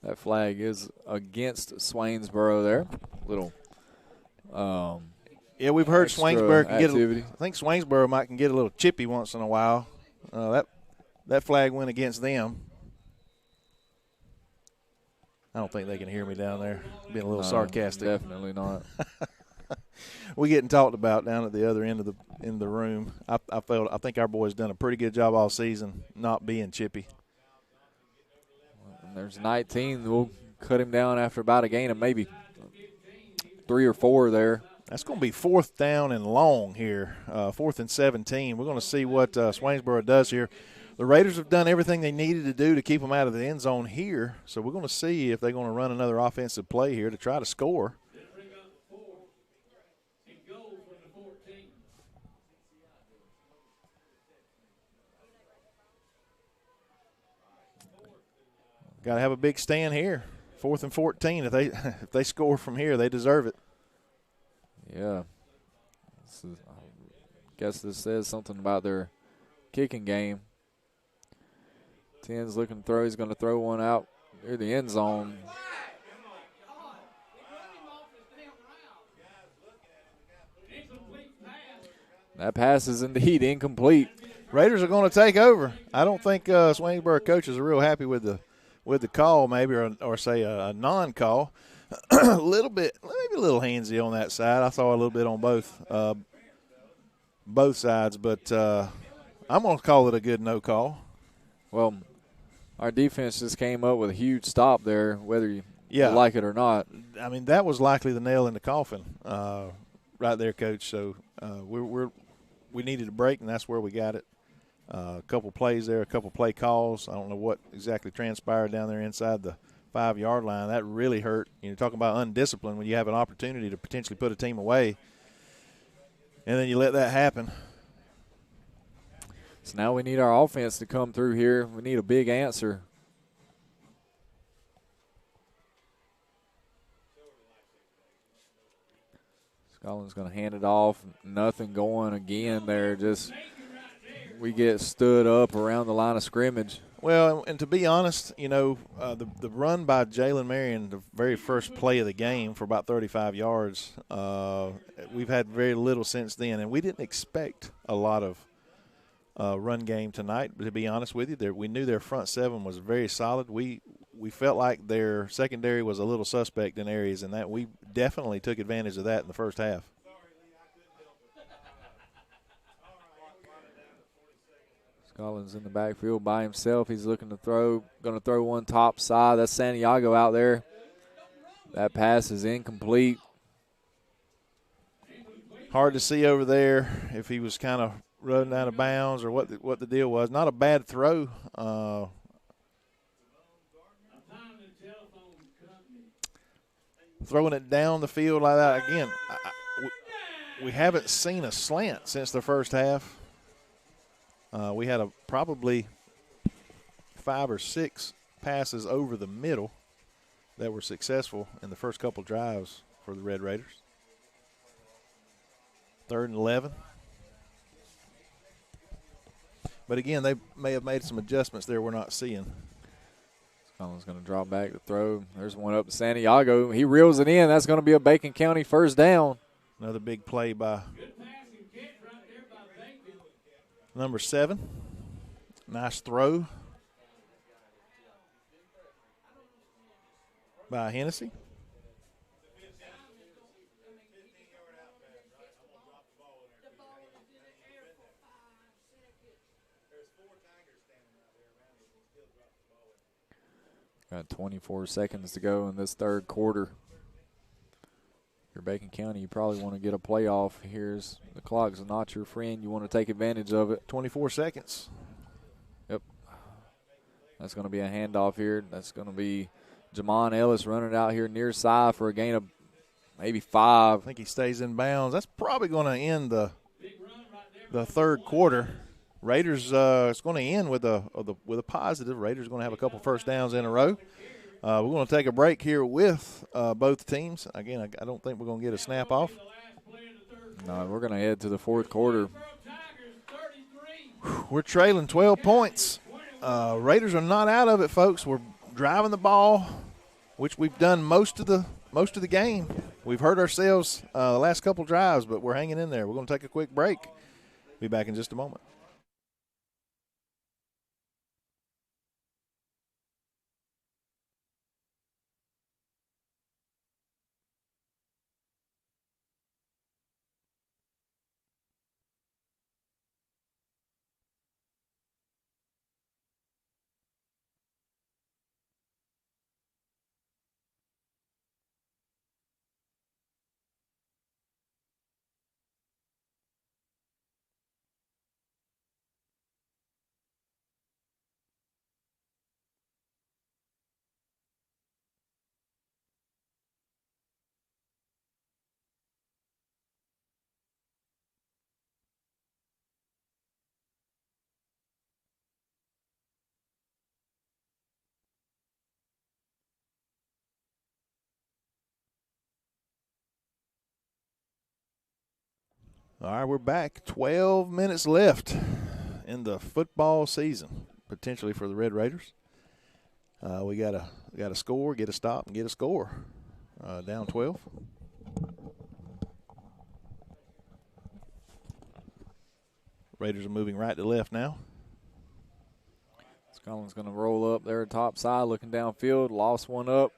That flag is against Swainsboro there. Little yeah, we've heard Swainsboro can activity. I think Swainsboro might can get a little chippy once in a while. That flag went against them. I don't think they can hear me down there. Being a little sarcastic. Definitely not. We're getting talked about down at the other end of the room. I think our boys done a pretty good job all season not being chippy. And there's 19. We'll cut him down after about a gain of maybe 3 or 4 there. That's going to be 4th down and long here, 4th and 17. We're going to see what Swainsboro does here. The Raiders have done everything they needed to do to keep them out of the end zone here, so we're going to see if they're going to run another offensive play here to try to score. Got to have a big stand here. 4th and 14. If they score from here, they deserve it. Yeah. I guess this says something about their kicking game. 10's looking to throw. He's going to throw one out near the end zone. That pass is indeed incomplete. Raiders are going to take over. I don't think Swainsboro coaches are real happy with the call, maybe, or say a non-call. A little bit, maybe a little handsy on that side. I saw a little bit on both sides, but I'm going to call it a good no call. Well, our defense just came up with a huge stop there, whether you like it or not. I mean, that was likely the nail in the coffin right there, Coach. So we needed a break, and that's where we got it. A couple plays there, a couple play calls. I don't know what exactly transpired down there inside the 5-yard line. That really hurt. You're talking about undisciplined when you have an opportunity to potentially put a team away, and then you let that happen. So now we need our offense to come through here. We need a big answer. Scotland's going to hand it off. Nothing going again there. Just we get stood up around the line of scrimmage. Well, and to be honest, the run by Jalen Marion, the very first play of the game for about 35 yards, we've had very little since then, and we didn't expect a lot of run game tonight. But to be honest with you, we knew their front seven was very solid. We felt like their secondary was a little suspect in areas, and that we definitely took advantage of that in the first half. Collins in the backfield by himself. He's looking to throw. Going to throw one top side. That's Santiago out there. That pass is incomplete. Hard to see over there if he was kind of running out of bounds or what the deal was. Not a bad throw. Throwing it down the field like that. Again, we haven't seen a slant since the first half. We had probably 5 or 6 passes over the middle that were successful in the first couple drives for the Red Raiders. 3rd and 11. But again, they may have made some adjustments there we're not seeing. Scollins going to draw back to throw. There's one up to Santiago. He reels it in. That's going to be a Bacon County first down. Another big play by number 7. Nice throw by Hennessy. Got 24 seconds to go in this third quarter. If you're Bacon County, you probably want to get a playoff. Here's the clock's not your friend. You want to take advantage of it. 24 seconds. Yep. That's going to be a handoff here. That's going to be Jamon Ellis running out here near side for a gain of maybe 5. I think he stays in bounds. That's probably going to end the third quarter. Raiders, it's going to end with a positive. Raiders are going to have a couple first downs in a row. We're going to take a break here with both teams. Again, I don't think we're going to get a snap off. No, we're going to head to the fourth quarter. We're trailing 12 points. Raiders are not out of it, folks. We're driving the ball, which we've done most of the game. We've hurt ourselves the last couple drives, but we're hanging in there. We're going to take a quick break. Be back in just a moment. All right, we're back. 12 minutes left in the football season, potentially for the Red Raiders. We got to score, get a stop, and get a score. Down 12. Raiders are moving right to left now. Scollin's going to roll up there top side, looking downfield, lost one up.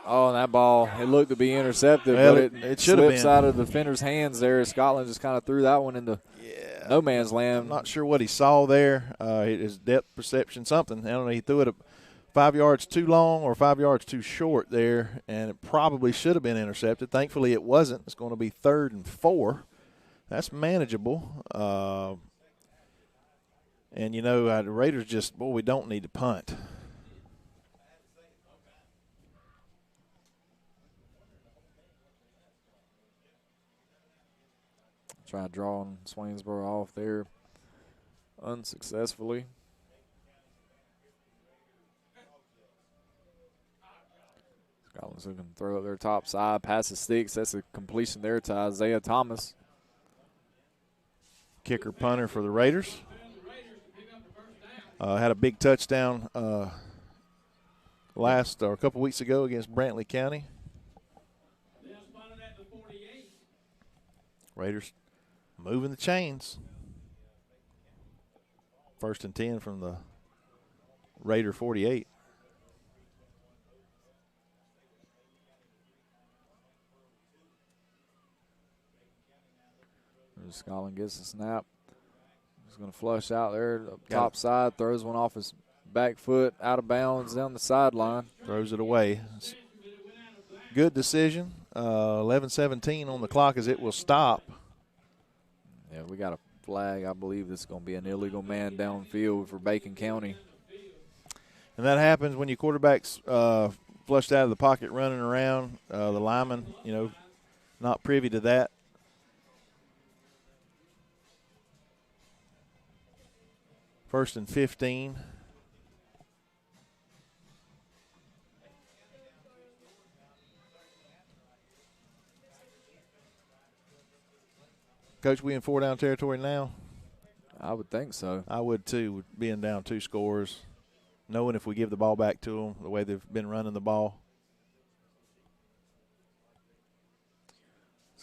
Oh, and that ball, it looked to be intercepted, Well, but it should have been. Slips out of the defender's hands there. Scotland just kind of threw that one into no man's land. I'm not sure what he saw there. His depth perception, something. I don't know. He threw it 5 yards too long or 5 yards too short there, and it probably should have been intercepted. Thankfully, it wasn't. It's going to be 3rd and 4. That's manageable. And, the Raiders we don't need to punt. Tried drawing Swainsboro off there unsuccessfully. Scotland's looking to throw up their top side, pass the sticks. That's a completion there to Isaiah Thomas. Kicker punter for the Raiders. Had a big touchdown a couple weeks ago against Brantley County. Raiders moving the chains. 1st and 10 from the Raider 48. Scotland gets the snap. He's going to flush out there, top side, throws one off his back foot, out of bounds down the sideline. Throws it away. Good decision. 11:17 on the clock as it will stop. Yeah, we got a flag. I believe this is going to be an illegal man downfield for Bacon County. And that happens when your quarterback's flushed out of the pocket running around. The lineman, not privy to that. First and 15. Coach, we in 4-down territory now? I would think so. I would too, being down 2 scores, knowing if we give the ball back to them the way they've been running the ball.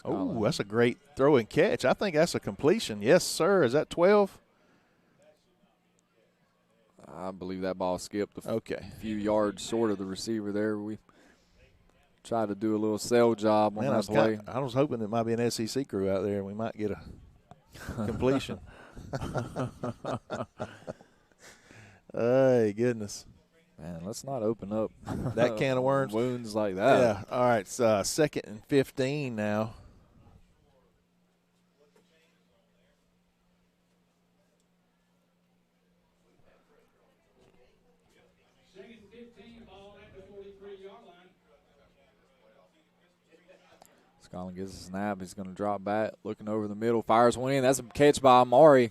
Oh, that's a great throw and catch. I think that's a completion. Yes, sir. Is that 12? I believe that ball skipped a few Okay. yards short of the receiver there. We tried to do a little sell job on that play. I was hoping it might be an SEC crew out there and we might get a completion. Hey, goodness. Man, let's not open up that can of worms. Wounds like that. Yeah. All right. It's 2nd and 15 now. Scotland gets a snap. He's going to drop back, looking over the middle, fires one in. That's a catch by Amari.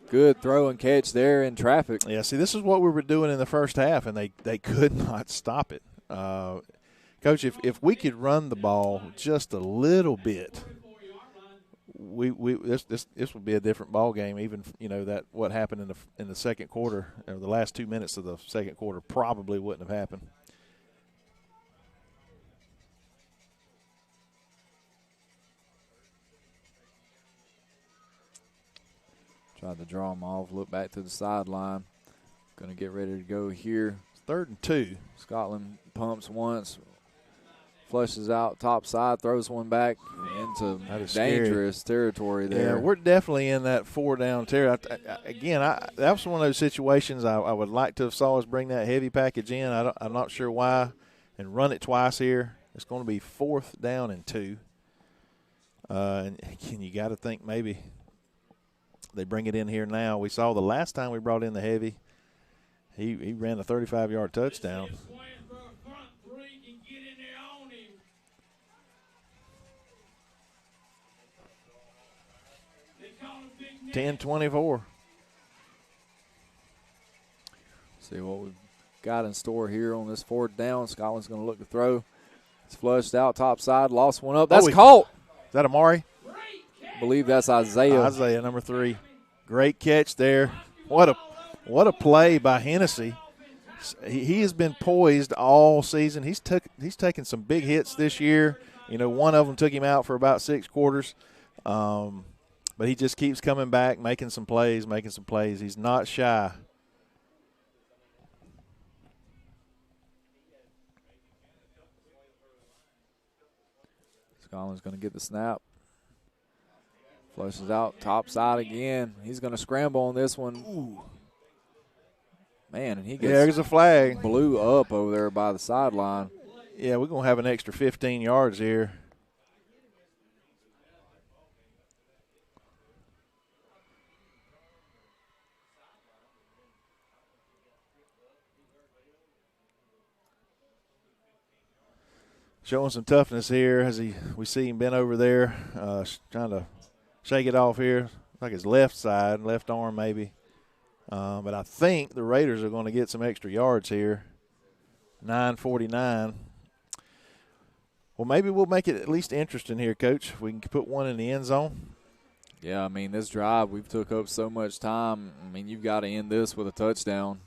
Good throw and catch there in traffic. Yeah, see, this is what we were doing in the first half, and they could not stop it. Coach, if we could run the ball just a little bit, this would be a different ball game. Even that what happened in the second quarter, or the last 2 minutes of the second quarter, probably wouldn't have happened. Tried to draw him off, look back to the sideline. Going to get ready to go here. 3rd and 2. Scotland pumps once, flushes out top side, throws one back into dangerous territory there. Yeah, we're definitely in that 4-down territory. Again, that was one of those situations I would like to have saw us bring that heavy package in. I'm not sure why, and run it twice here. It's going to be 4th down and 2. And again, you got to think maybe they bring it in here now. We saw the last time we brought in the heavy, he ran a 35-yard touchdown. 10-24. See what we've got in store here on this 4th down. Scotland's going to look to throw. It's flushed out top side, lost one up. That's caught. Is that Amari? I believe that's Isaiah. Isaiah, number 3. Great catch there. What a play by Hennessy. He has been poised all season. He's taken some big hits this year. One of them took him out for about 6 quarters. But he just keeps coming back, making some plays. He's not shy. Scotland's going to get the snap. Flushes out, top side again. He's going to scramble on this one. Ooh. Man, and he gets there's a flag. Blew up over there by the sideline. Yeah, we're going to have an extra 15 yards here. Showing some toughness here as we see him bent over there, trying to shake it off here. Like his left side, left arm maybe. But I think the Raiders are going to get some extra yards here. 9:49. Well, maybe we'll make it at least interesting here, Coach. We can put one in the end zone. Yeah, I mean, this drive, we've took up so much time. I mean, you've got to end this with a touchdown.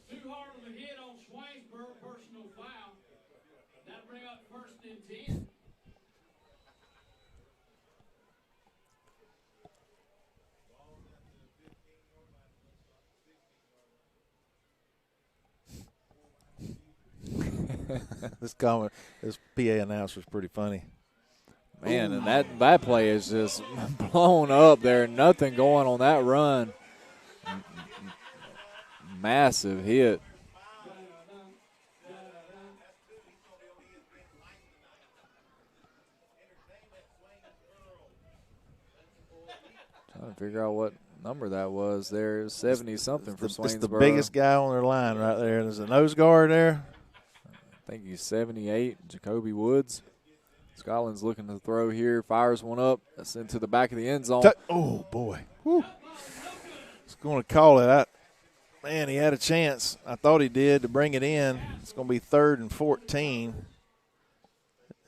Too hard of a hit on Swainsboro, personal foul. That'll bring up 1st and 10. This PA announcer is pretty funny. Man, and that play is just blown up there. Nothing going on that run. Massive hit. Trying to figure out what number that was there. It was 70-something for Swainsboro. It's the biggest guy on their line right there. There's a nose guard there. I think he's 78, Jacoby Woods. Scotland's looking to throw here, fires one up. That's into the back of the end zone. Oh, boy. It's going to call it. Man, he had a chance. I thought he did to bring it in. It's going to be 3rd and 14.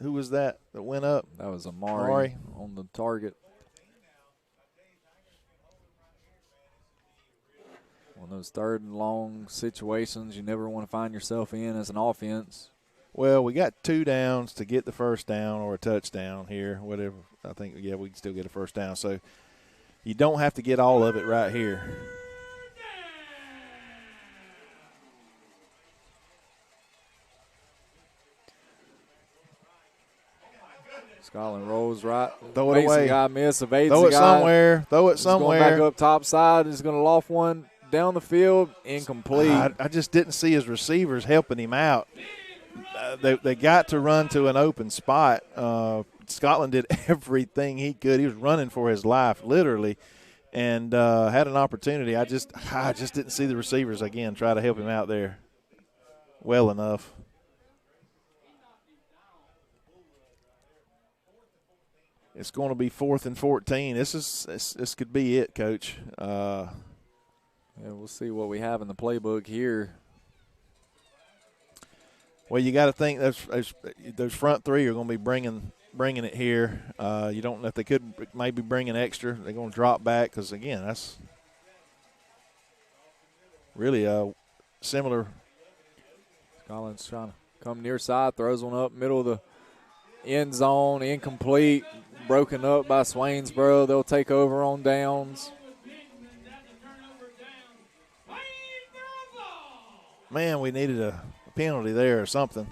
Who was that went up? That was Amari on the target. One of those 3rd and long situations you never want to find yourself in as an offense. Well, we got 2 downs to get the first down or a touchdown here, whatever. I think, yeah, we can still get a first down. So you don't have to get all of it right here. Scotland rolls right. Throw it away. Guy miss. Evades Throw the it guy. somewhere. Throw it somewhere. Going back up top side. He's going to loft one down the field. Incomplete. I just didn't see his receivers helping him out. They got to run to an open spot. Scotland did everything he could. He was running for his life, literally, and had an opportunity. I just didn't see the receivers, again, try to help him out there well enough. It's going to be 4th and 14. This could be it, Coach. Yeah, we'll see what we have in the playbook here. Well, you got to think those front 3 are going to be bringing it here. You don't know if they could maybe bring an extra. They're going to drop back because, again, that's really a similar. Collins trying to come near side, throws one up middle of the end zone, incomplete, broken up by Swainsboro. They'll take over on downs. Man, we needed a penalty there or something.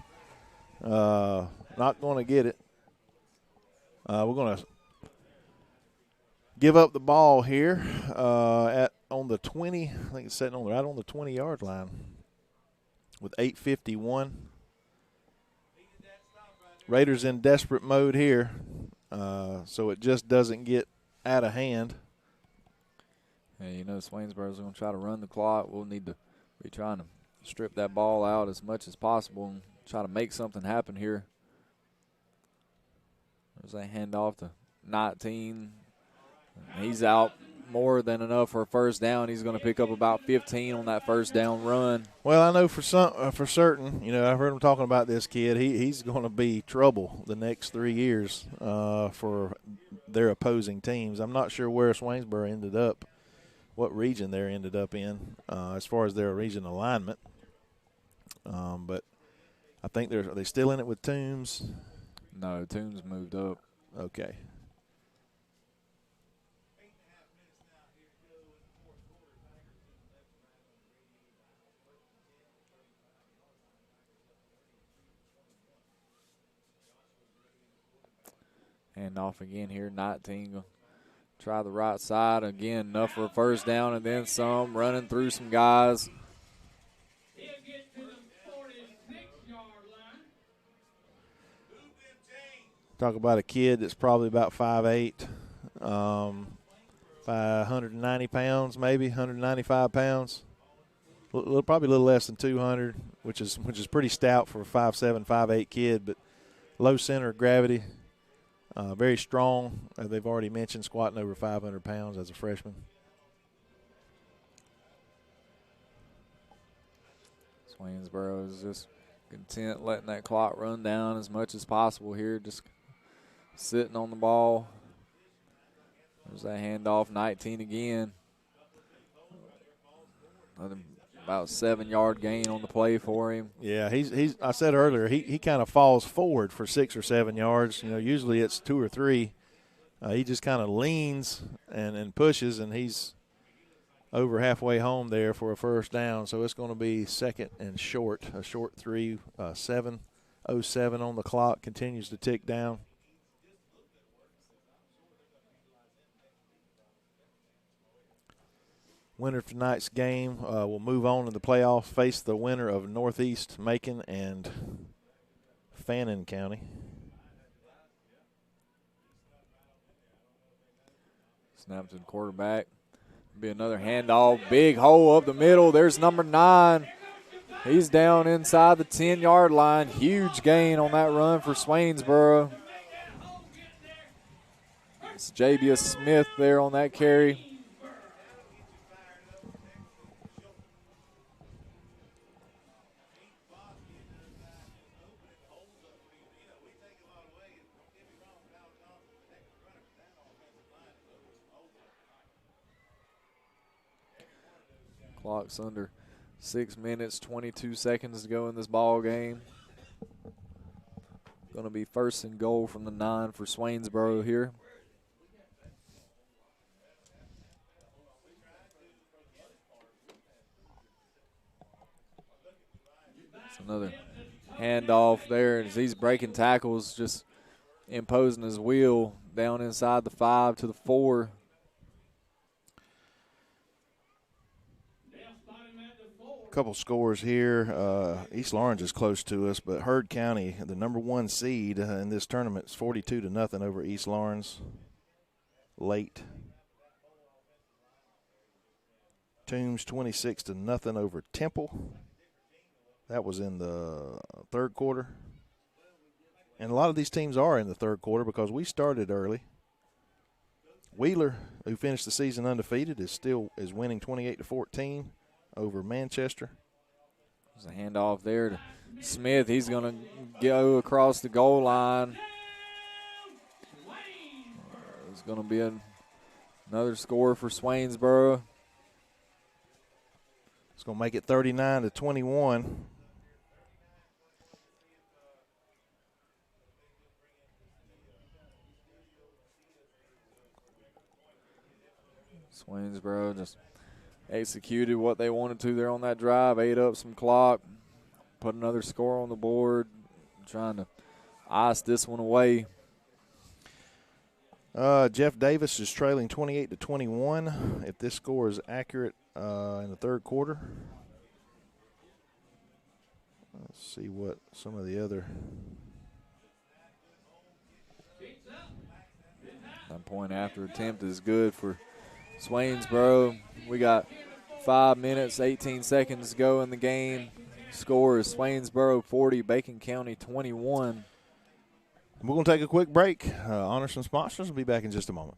Not going to get it. We're going to give up the ball here on the 20. I think it's sitting right on the 20-yard line with 8:51. Raiders in desperate mode here, so it just doesn't get out of hand. Yeah, you know, Swainsboro's going to try to run the clock. We'll need to be trying to strip that ball out as much as possible and try to make something happen here. There's a handoff to 19. He's out more than enough for a first down. He's going to pick up about 15 on that first down run. Well, I know for certain, you know, I've heard him talking about this kid. He's going to be trouble the next 3 years for their opposing teams. I'm not sure where Swainsboro ended up, what region they ended up in as far as their region alignment. But I think are they still in it with Toombs? No, Toombs moved up. Okay. Hand off again here, 19. Try the right side again, enough for a first down and then some, running through some guys. He'll get to the 46-yard line. Talk about a kid that's probably about 5'8", 190 pounds, maybe 195 pounds. Probably a little less than 200, which is pretty stout for a 5'7", 5'8" kid, but low center of gravity. Very strong. They've already mentioned squatting over 500 pounds as a freshman. Swainsboro is just content letting that clock run down as much as possible here, just sitting on the ball. There's that handoff, 19 again. Another about 7-yard gain on the play for him. Yeah, he's. I said earlier, he kind of falls forward for 6 or 7 yards. You know, usually it's 2 or 3. He just kind of leans and pushes, and he's over halfway home there for a first down. So it's going to be second and short, a short 3, 7:07 on the clock, continues to tick down. Winner of tonight's game will move on to the playoffs, face the winner of Northeast Macon and Fannin County. Snap to the quarterback. Be another handoff. Big hole up the middle. There's number 9. He's down inside the 10-yard line. Huge gain on that run for Swainsboro. It's Jabius Smith there on that carry. Clock's under 6 minutes, 22 seconds to go in this ball game. Going to be first and goal from the 9 for Swainsboro here. It's another handoff there as he's breaking tackles, just imposing his will down inside the 5 to the 4. Couple scores here. East Lawrence is close to us, but Heard County, the number 1 seed in this tournament, is 42-0 over East Lawrence late. Toombs 26-0 over Temple. That was in the third quarter. And a lot of these teams are in the third quarter because we started early. Wheeler, who finished the season undefeated, is winning 28-14 over Manchester. There's a handoff there to Smith. He's going to go across the goal line. It's going to be another score for Swainsboro. It's going to make it 39-21. Swainsboro just executed what they wanted to there on that drive, ate up some clock, put another score on the board, trying to ice this one away. Jeff Davis is trailing 28-21. If this score is accurate in the third quarter. Let's see what some of the other. That point after attempt is good for Swainsboro. We got 5 minutes, 18 seconds to go in the game. Score is Swainsboro 40, Bacon County 21. We're going to take a quick break. Honor some sponsors. We'll be back in just a moment.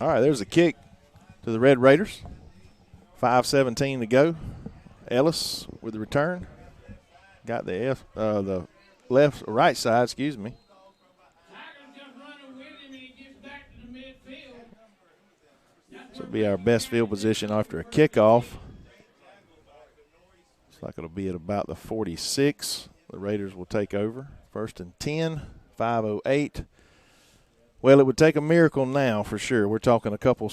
All right, there's a kick to the Red Raiders. 5:17 to go. Ellis with the return. Got the right side, excuse me. This will be our best field position after a kickoff. Looks like it'll be at about the 46. The Raiders will take over. 1st and 10, 5:08. Well, it would take a miracle now for sure. We're talking a stop,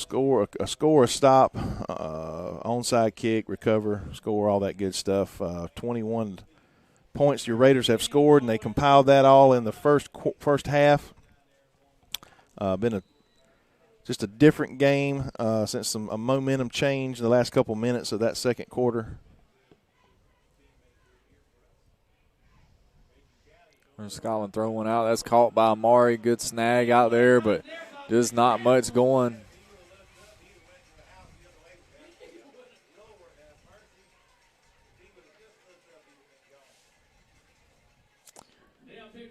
onside kick, recover, score, all that good stuff. 21 points your Raiders have scored, and they compiled that all in the first half. Been just a different game since a momentum change in the last couple minutes of that second quarter. Scotland throw one out. That's caught by Amari. Good snag out there, but just not much going.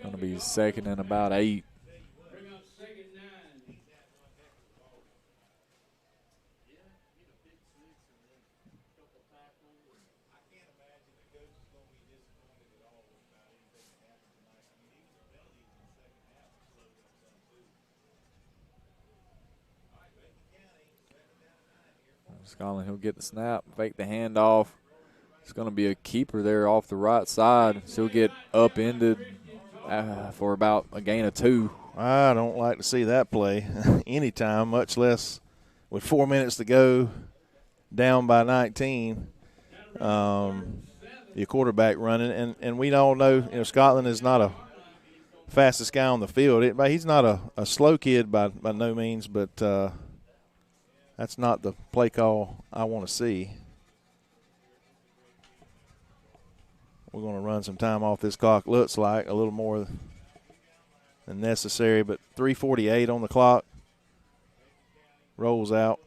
Going to be 2nd and about 8. Scotland, he'll get the snap, fake the handoff. It's going to be a keeper there off the right side. So he'll get upended for about a gain of 2, I don't like to see that play anytime, much less with 4 minutes to go, down by 19. Your quarterback running, and we all know, Scotland is not a fastest guy on the field. He's not a slow kid by no means, but that's not the play call I want to see. We're going to run some time off this clock. Looks like a little more than necessary, but 3:48 on the clock. Rolls out.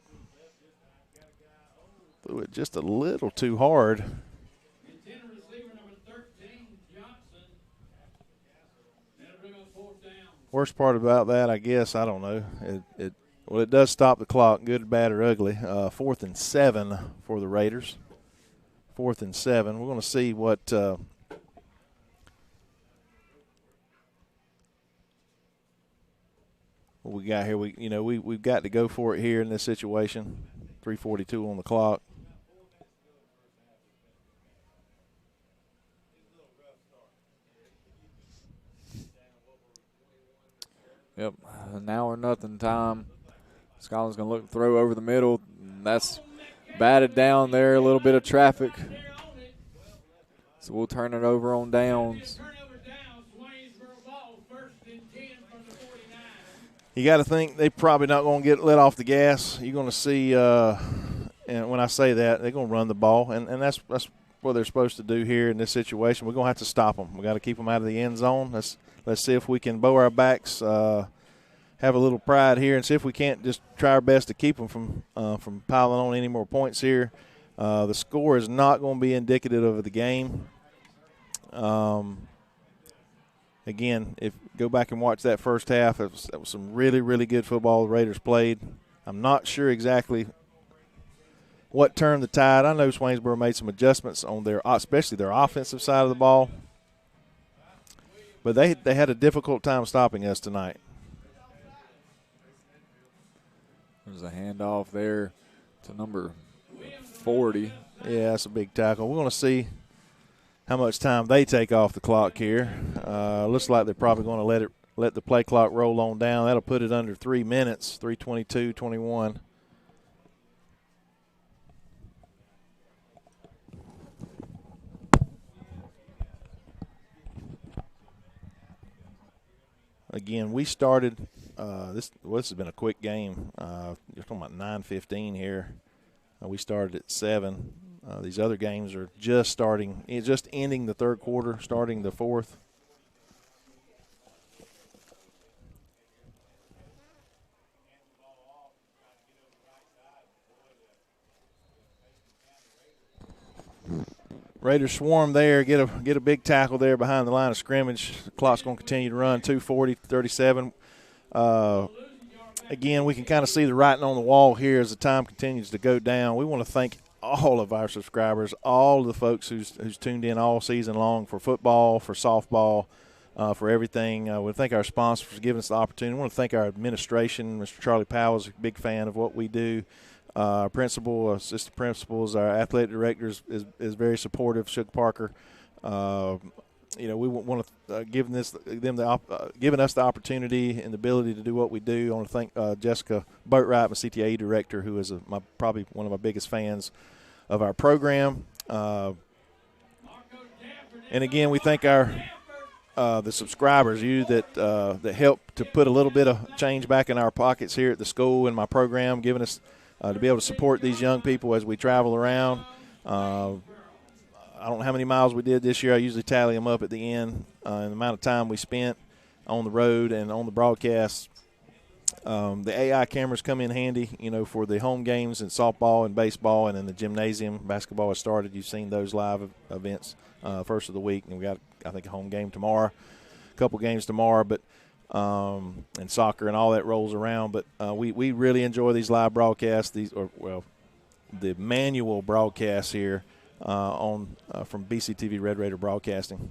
Threw it just a little too hard. Worst part about that, I guess, I don't know. It does stop the clock, good, bad, or ugly. 4th and 7 for the Raiders. 4th and 7. We're going to see what we got here. We've got to go for it here in this situation. 3:42 on the clock. Yep, now or nothing time. Scotland's going to look throw over the middle. That's batted down there, a little bit of traffic. So we'll turn it over on downs. You got to think they're probably not going to get let off the gas. You're going to see, and when I say that, they're going to run the ball, and that's what they're supposed to do here in this situation. We're going to have to stop them. We got to keep them out of the end zone. Let's see if we can bow our backs, have a little pride here, and see if we can't just try our best to keep them from piling on any more points here. The score is not going to be indicative of the game. Again, if go back and watch that first half, that was some really, really good football the Raiders played. I'm not sure exactly what turned the tide. I know Swainsboro made some adjustments on especially their offensive side of the ball. But they had a difficult time stopping us tonight. There's a handoff there to number 40. Yeah, that's a big tackle. We're going to see how much time they take off the clock here. Looks like they're probably going to let the play clock roll on down. That'll put it under 3 minutes, 3:22:21. Again, we started this has been a quick game. You're talking about 9:15 here. We started at 7. These other games are just ending the third quarter, starting the fourth. Raiders swarm there, get a big tackle there behind the line of scrimmage. The clock's going to continue to run, 2:40:37. Again, we can kind of see the writing on the wall here as the time continues to go down. We want to thank all of our subscribers, all of the folks who's tuned in all season long for football, for softball, for everything. We want to thank our sponsors for giving us the opportunity. We want to thank our administration. Mr. Charlie Powell is a big fan of what we do. Our principal, assistant principals, our athletic director is very supportive. Shook Parker. We want to giving us the opportunity and the ability to do what we do. I want to thank Jessica Boatwright, my CTA director, who is probably one of my biggest fans of our program. And again, we thank the subscribers, you that help to put a little bit of change back in our pockets here at the school and my program, giving us to be able to support these young people as we travel around. I don't know how many miles we did this year. I usually tally them up at the end, and the amount of time we spent on the road and on the broadcast. The AI cameras come in handy, for the home games and softball and baseball, and in the gymnasium. Basketball has started. You've seen those live events first of the week, and we got, I think, a home game tomorrow, a couple games tomorrow, but and soccer and all that rolls around. But we really enjoy these live broadcasts, the manual broadcasts here. From BCTV Red Raider Broadcasting.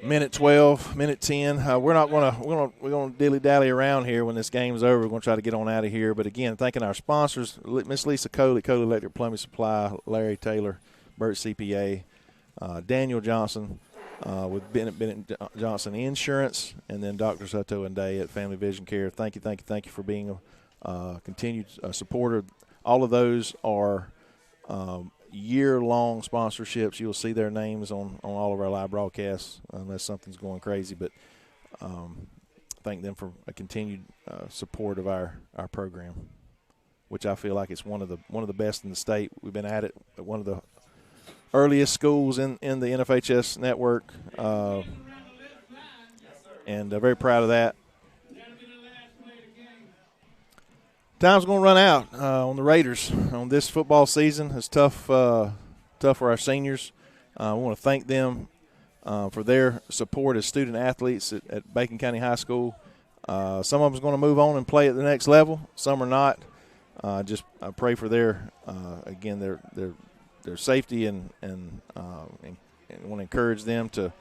Minute 12, minute 10. We're gonna dilly dally around here when this game's over. We're gonna try to get on out of here. But again, thanking our sponsors, Miss Lisa Coley, Coley Electric Plumbing Supply, Larry Taylor, Burt CPA, Daniel Johnson with Bennett Johnson Insurance, and then Dr. Soto and Day at Family Vision Care. Thank you for being a continued supporter. All of those are year-long sponsorships. You'll see their names on all of our live broadcasts unless something's going crazy. But thank them for a continued support of our program, which I feel like it's one of the best in the state. We've been at it at one of the earliest schools in the NFHS network, and very proud of that. Time's going to run out on the Raiders on this football season. It's tough for our seniors. We want to thank them for their support as student athletes at Bacon County High School. Some of them are going to move on and play at the next level. Some are not. I pray for their safety and want to encourage them to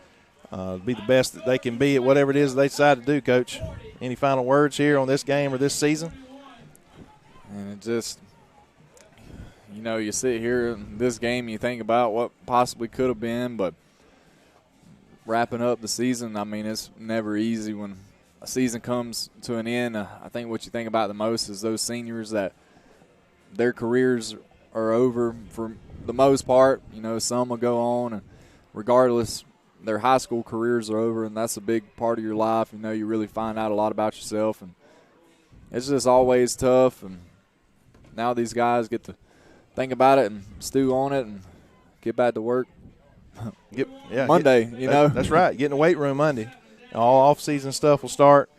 be the best that they can be at whatever it is they decide to do. Coach, any final words here on this game or this season? And it just, you sit here in this game, you think about what possibly could have been, but wrapping up the season, I mean, it's never easy when a season comes to an end. I think what you think about the most is those seniors that their careers are over for the most part. Some will go on, and regardless, their high school careers are over, and that's a big part of your life. You really find out a lot about yourself, and it's just always tough. And now these guys get to think about it and stew on it and get back to work Monday, That's right. Get in the weight room Monday. All off-season stuff will start.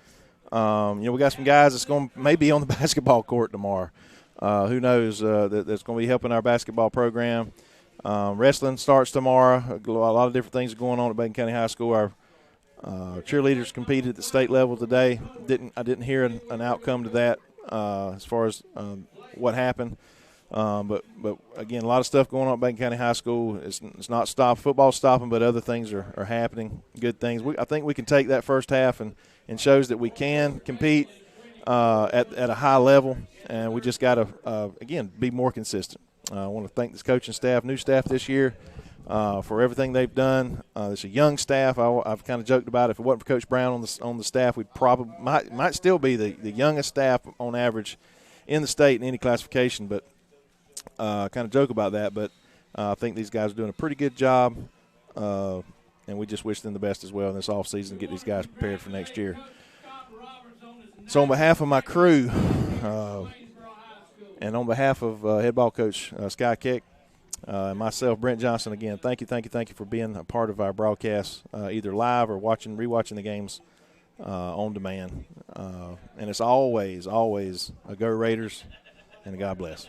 We got some guys that's going to maybe on the basketball court tomorrow. Who knows that's going to be helping our basketball program. Wrestling starts tomorrow. A lot of different things are going on at Bacon County High School. Our cheerleaders competed at the state level today. I didn't hear an outcome to that as far as what happened. But again, a lot of stuff going on at Bacon County High School. It's not football stopping, but other things are happening, good things. I think we can take that first half and shows that we can compete at a high level, and we just got to, again, be more consistent. I want to thank this coaching staff, new staff this year, for everything they've done. It's a young staff. I've kind of joked about it. If it wasn't for Coach Brown on the staff, we probably might still be the youngest staff on average in the state in any classification, but kind of joke about that. But I think these guys are doing a pretty good job, and we just wish them the best as well in this offseason to get these guys prepared for next year. So on behalf of my crew and on behalf of head ball coach Sky Keck and myself, Brent Johnson, again, thank you for being a part of our broadcast, either live or rewatching the games on demand. And it's always a Go Raiders and a God bless.